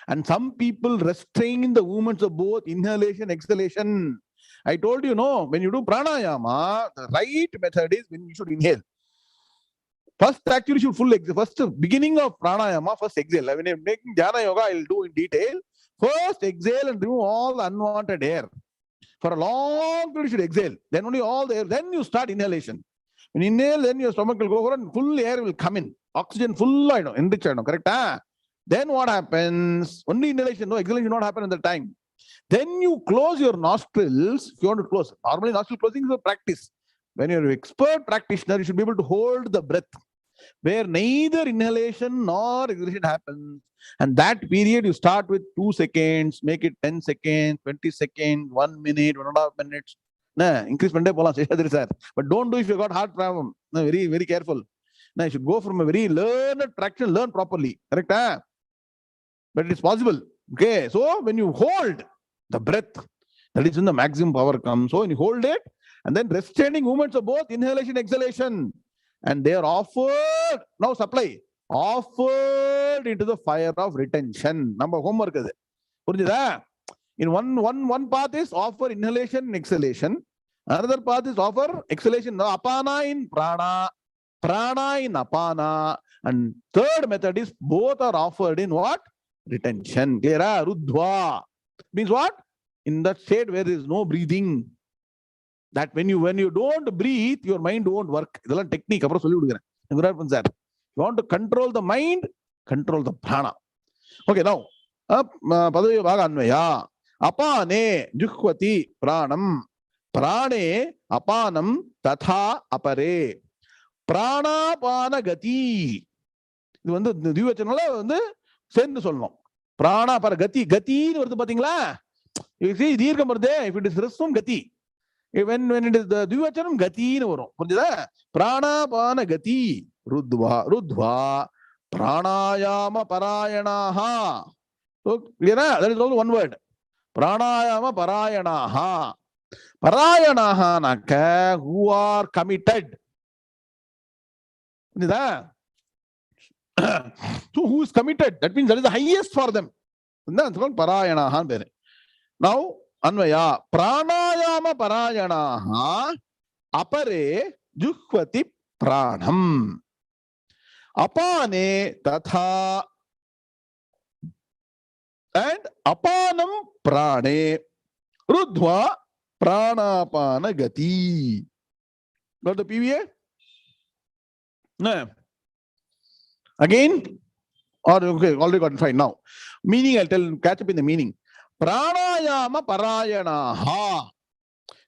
And some people restrain the movements of both inhalation, exhalation. I told you, when you do pranayama, the right method is when you should inhale. First, actually, you should first beginning of pranayama, first exhale. When you're making jnana yoga, I'll do in detail. First, exhale and remove all the unwanted air. For a long period, you should exhale. Then only all the air. Then you start inhalation. When you inhale, then your stomach will go over and full air will come in. Oxygen full, enrich, correct? Then what happens? Only inhalation, no exhalation will not happen at the time. Then you close your nostrils. If you want to close, normally nostril closing is a practice. When you're an expert practitioner, you should be able to hold the breath where neither inhalation nor exhalation happens. And that period you start with 2 seconds, make it 10 seconds, 20 seconds, 1 minute, 1.5 minutes. Increase sir. But don't do if you got heart problem. Very, very careful. You should go from a very learned traction, learn properly. Correct? But it is possible. Okay. So when you hold the breath, that is when the maximum power comes. So when you hold it, and then restraining movements of both inhalation, exhalation, and they are offered, now supply, offered into the fire of retention. Number homework is it. In one path is offer inhalation and exhalation. Another path is offer exhalation. Apana in prana, prana in apana. And third method is both are offered in what? Retention. Clear? Rudhva. Means what? In that state where there is no breathing. That when you don't breathe, your mind won't work. This is a technique. If you want to control the mind, control the prana. Okay, now. Padavi bhaganvaya. Apane juhvati pranam. Prane apanam tatha apare. Pranapana gati. இது வந்து திவ்யவச்சனால வந்து சேர்ந்து சொல்லணும். பிராணா பர கதி கத்தின்னு வருது பாத்தீங்களா? You see தீர்க்கம் வருது. If it is risum gati. When it is the dvivachanam gati nu varum. புரியுதா? Pranapana gati rudhva pranayama parayanaha. So clear? That is also one word. Pranayama parayanaha. Parayanaha naka who are committed. Puryuda? So who is committed? That means that is the highest for them. That's called parayanaha. Now Anvaya pranayama parayanaha apare juhvati pranam. Apane tatha and apanam prane rudhva pranapana gati. Got the PVA? No. Again? Or okay, already got it fine now. Meaning, I'll catch up in the meaning. Pranayama parayanaha.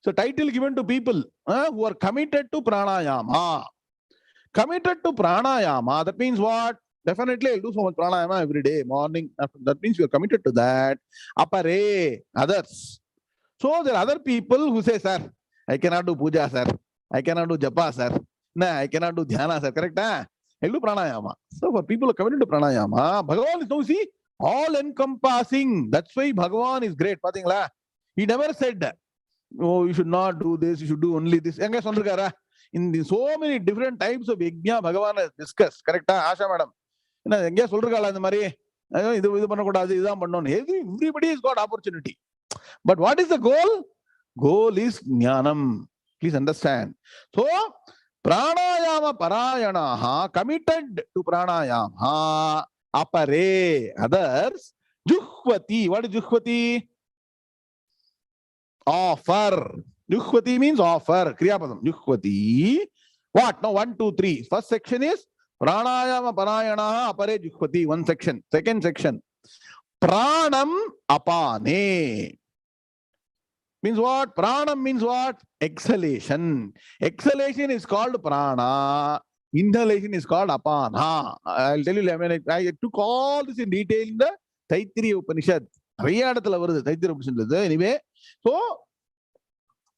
So title given to people who are committed to pranayama. Committed to pranayama, that means what? Definitely I'll do so much pranayama every day, morning. That means you are committed to that. Apare, others. So there are other people who say, sir, I cannot do puja, sir. I cannot do japa, sir. No, I cannot do dhyana, sir. Correct? I'll do pranayama. So for people who are committed to pranayama, Bhagavan is now, see, all encompassing. That's why Bhagavan is great. Pathingala. He never said, oh, you should not do this, you should do only this. In the so many different types of yajna, Bhagavan has discussed. Correct? Asha madam. Everybody has got opportunity. But what is the goal? Goal is jnanam. Please understand. So, pranayama parayanaha, committed to pranayama, apare, others, juhvati. What is juhvati? Offer. Juhvati means offer. Kriyapadam. Juhvati. What? No, 1, 2, 3. First section is pranayama parayanaha, apare juhvati. One section. Second section. Pranam apane. Means what? Pranam means what? Exhalation. Exhalation is called prana. Inhalation is called apana. I'll tell you, I mean, I took all this in detail in the Taittiriya Upanishad. Anyway, so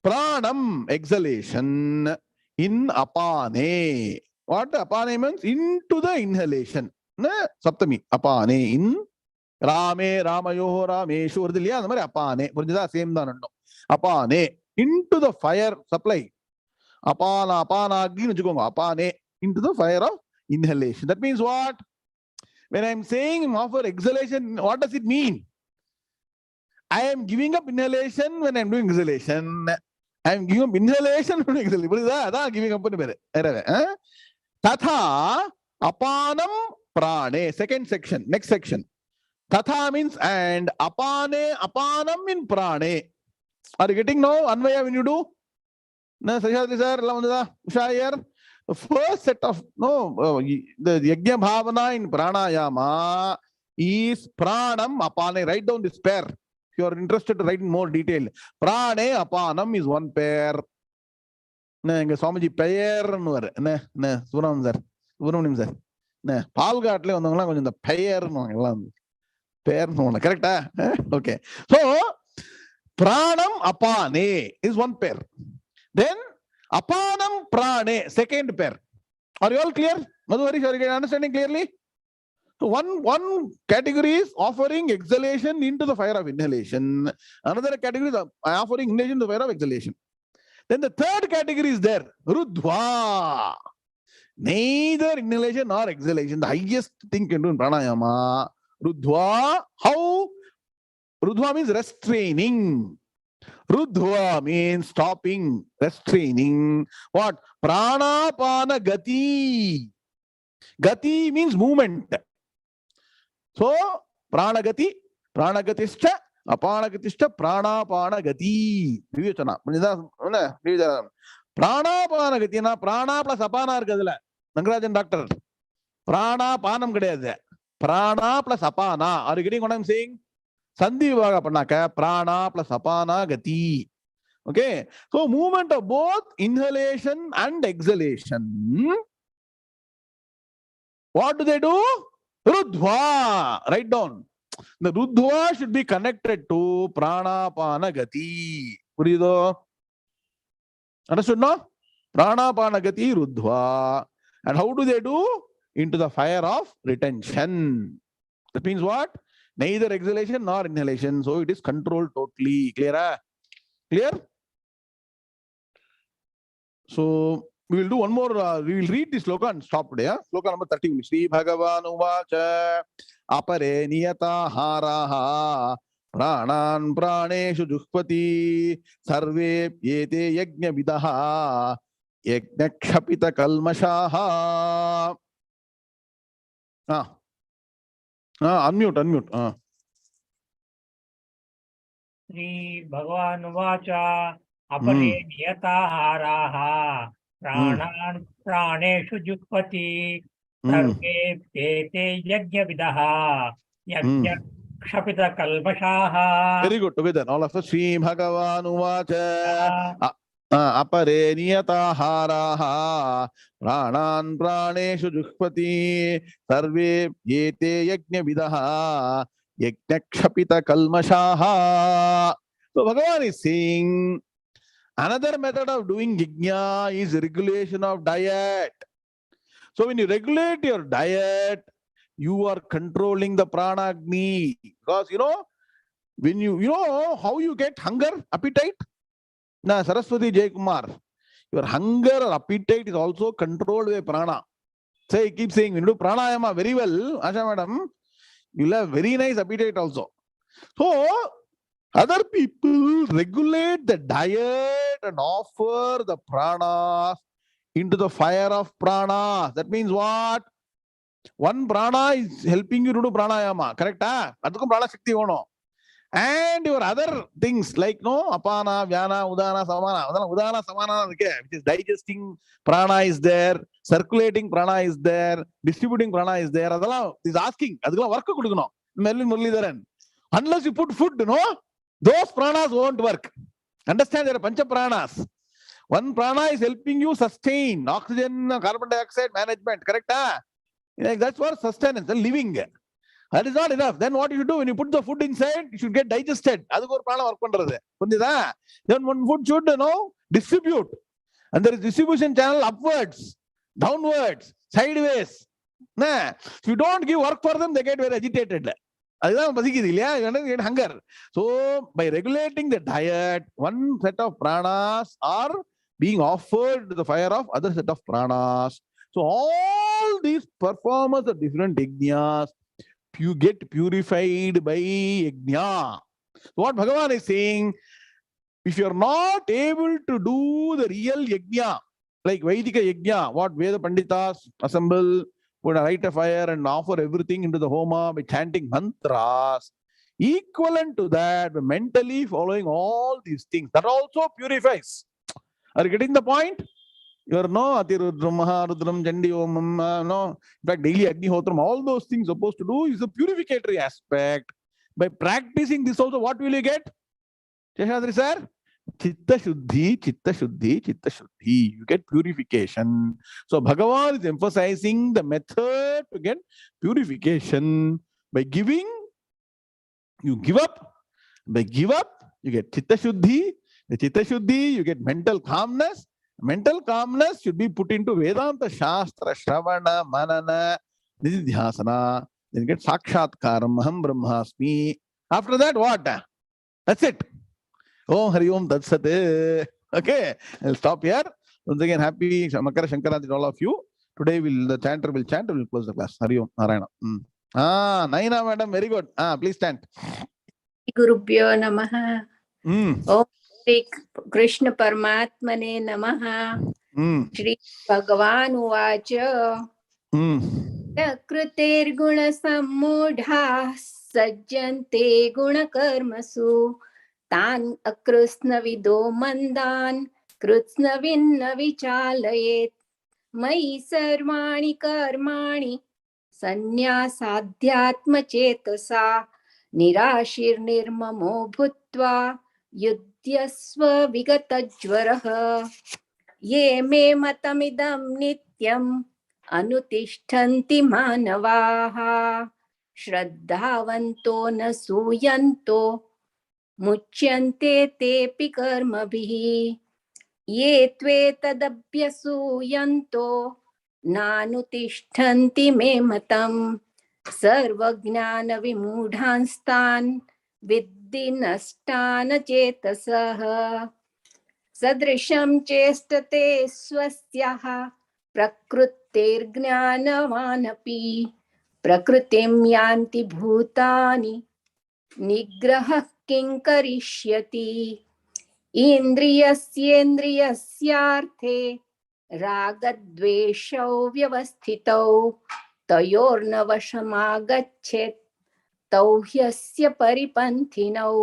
pranam, exhalation, in apane. What apane means? Into the inhalation. Saptami, apane, in Rame, Ramayoho, Rameshu, apane. Same than apane, into the fire supply. Apana, apana, apane, into the fire of inhalation. That means what? When I'm saying offer exhalation, what does it mean? I am giving up inhalation when I'm doing exhalation. I am giving up inhalation when I'm doing exhalation. That's giving up. Tatha apanam prane. Second section, next section. Tatha means and, apane, apanam in prane. Are you getting now? Anvaya when you do? No, Sajjadri sir, Usha, the first set of, the Yagna Bhavana in pranayama is pranam apane. Write down this pair. If you are interested to write in more detail. Prane apanam is one pair. Swamiji pair. Suram sir. Palgatle on the pair. Pair. Correct? Okay. So, pranam apane is one pair. Then, apanam prane, second pair. Are you all clear? Madhuvarish, are you understanding clearly? So one category is offering exhalation into the fire of inhalation. Another category is offering inhalation into the fire of exhalation. Then the third category is there, Rudhva. Neither inhalation nor exhalation. The highest thing can do in pranayama. Rudhva. How? Rudhva means restraining. Rudhva means stopping, restraining. What? Pranapana gati. Gati means movement. So, pranagati, pranagatischa, apanagatischa, pranapana gati. Vivachana. Pranapana gati na prana plus apana irukadula. Nangarajan doctor. Prana panam kediyadhu. Prana plus apana. Are you getting what I'm saying? Sandhyavandhanam Mantras, prana plus apana gati. Okay. So, movement of both inhalation and exhalation. What do they do? Rudhva. Write down. The Rudhva should be connected to pranapana gati. Purido? Understood no? Pranapana gati Rudhva. And how do they do? Into the fire of retention. That means what? Neither exhalation nor inhalation. So it is controlled totally. Clear? Clear? So we will do one more. We will read this sloka and stop today. Sloka number 30. Sri Bhagavan Uvacha apare niyata haraha pranan praneshu juhvati sarve yete yagna vidaha yagna kshapita kalmashaha. Unmute. Sri Bhagavan Uvacha apare niyataharaha pranan praneshu juhvati sarve tete yajna vidaha yajna kshapita kalmashaha. Very good. Together, all of us. Sri Bhagavan Uvacha apare niyataharaha pranan praneshu juhvati sarve yete yajna vidaha yajna kshapita kalmashaha. So Bhagavan is saying another method of doing yajna is regulation of diet. So when you regulate your diet, you are controlling the prana agni. Because when you know how you get hunger, appetite? Now, Saraswati Jayakumar, your hunger or appetite is also controlled by prana. Say, keep saying, when you do pranayama very well, Asha madam, you'll have very nice appetite also. So, other people regulate the diet and offer the prana into the fire of prana. That means what? One prana is helping you to do pranayama. Correct? Adukku prana shakti hono. And your other things like apana, vyana, udana, samana. Udana, samana, which is digesting prana is there, circulating prana is there, distributing prana is there. Adala is asking. Adukku work kudukano. Merlin Muralidharan. Unless you put food, those pranas won't work. Understand, there are pancha pranas. One prana is helping you sustain oxygen, carbon dioxide management. Correct? That's for sustenance, living. That is not enough. Then what you should do when you put the food inside, it should get digested. That's one prana work pandrathu. Then one food should distribute. And there is distribution channel upwards, downwards, sideways. If you don't give work for them, they get very agitated. You get hunger. So by regulating the diet, one set of pranas are being offered to the fire of other set of pranas. So all these performers of different yajnas, you get purified by yajna. So what Bhagavan is saying, if you are not able to do the real yajna, like Vaidika yajna, what Veda Panditas assemble, put a light a fire and offer everything into the homa by chanting mantras, equivalent to that, mentally following all these things, that also purifies. Are you getting the point? You are Atirudram, Maharudram, Chandi Omam, in fact, daily Agnihotram, all those things supposed to do is a purificatory aspect. By practicing this also, what will you get? Sheshadri sir? Chitta Shuddhi, Chitta Shuddhi, Chitta Shuddhi. You get purification. So Bhagavan is emphasizing the method to get purification. By giving, you give up. By give up, you get Chitta Shuddhi. The Chitta Shuddhi, you get mental calmness. Mental calmness should be put into Vedanta Shastra, Shravana, Manana, Nididhyasana. Then you get Sakshatkaram, Aham Brahmasmi. After that, what? That's it. Om Hari Om Tat Sat. Okay, I'll stop here. Once again, happy Makara Shankara to all of you. Today, the chanter will chant and we'll close the class. Hari Om Narayana. Naina madam, very good. Please stand. Gurubhyo Namaha. Om Shri Krishna Paramatmane Namaha. Sri Bhagavan Uvacha. Prakritir guna sammudha sajjante guna karmasu tan akrusna vido mandan krusna vinna vichalayet mai sarvani karmani sanyasadhyatma chetasa nirashir nirmamo bhutva yudyasva vigatajvaraha ye me matamidam nityam अनुतिष्ठन्ति मानवाः श्रद्धावन्तो न सूयन्तो मुच्यन्ते तेऽपि कर्मभिः ये त्वेतदभ्यसूयन्तो नानुतिष्ठन्ति मे मतम् सर्वज्ञानविमूढांस्तान् विद्धि नष्टान् चेतसः सदृशं चेष्टते स्वस्याः प्रकृतेर्ज्ञानवानपि प्रकृतिं यान्ति भूतानि निग्रहः किं करिष्यति इन्द्रियस्येन्द्रियस्यार्थे रागद्वेषौ व्यवस्थितौ तयोर्न वशमागच्छेत् तौ ह्यस्य परिपन्थिनौ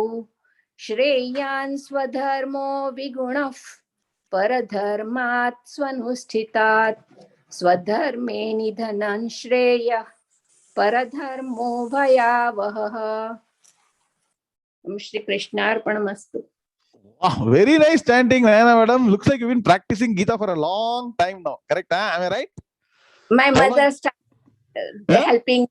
श्रेयान् स्वधर्मो विगुणः परधर्मात् स्वनुष्ठितात् स्वधर्मे निधनं श्रेयः परधर्मो भयावहः. Shri Krishnarpanamastu. Very nice chanting, Nayana madam. Looks like you've been practicing Gita for a long time now. Correct? Am I right? My mother started helping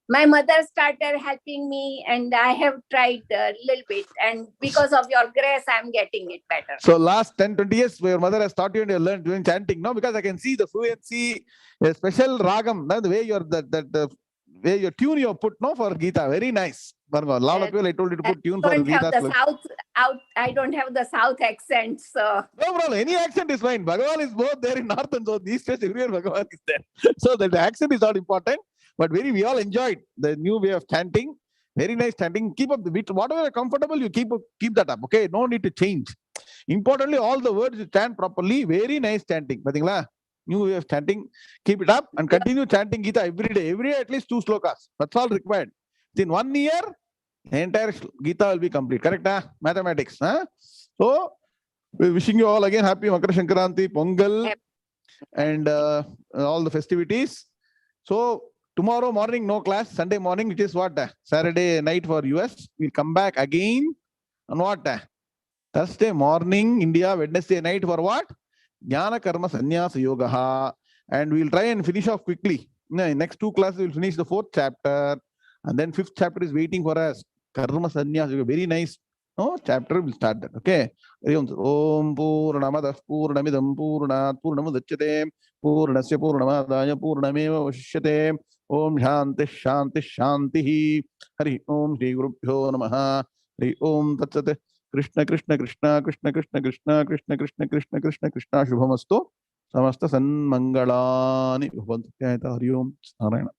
My mother started helping me, and I have tried a little bit. And because of your grace, I'm getting it better. So last 10-20 years, your mother has taught you and you learned doing chanting, no? Because I can see the fluency, a special ragam, no? The way you're the way you tune you put, no, for Gita, very nice. A lot of people I told you to put tune for Gita. I don't have the south accent, so no problem. Any accent is fine. Bhagavan is both there in north and south, east, west, everywhere Bhagavan is there. So that the accent is not important, but we all enjoyed the new way of chanting. Very nice chanting. Keep up the beat. Whatever you're comfortable, you keep that up. Okay, no need to change. Importantly, all the words you chant properly. Very nice chanting. New way of chanting. Keep it up and continue chanting Gita every day. Every day at least 2 slokas. That's all required. In 1 year, the entire Gita will be complete. Correct? Mathematics. So, we're wishing you all again happy Makara Sankranti, Pongal, and all the festivities. So, tomorrow morning, no class. Sunday morning, which is what? Saturday night for US. We'll come back again on what? Thursday morning, India. Wednesday night for what? Gnana Karma Sannyasa Yoga. And we'll try and finish off quickly. Next 2 classes, we'll finish the 4th chapter. And then 5th chapter is waiting for us. Karma Sannyasa Yoga. Very nice chapter. We'll start that. Okay. Om Purnamadah Purnamidam Purnat Purnamudachyate Purnasya Purnamadaya Purnameva Vashishyate Om Shanti Shanti Shanti Hari Om Shri Gurubhyo Namaha Hari Om Tatsate Krishna Krishna Krishna Krishna Krishna Krishna Krishna Krishna Krishna Krishna Krishna Shubhamastu Samasta Sanmangalani Bhavantu Hari Om Narayana.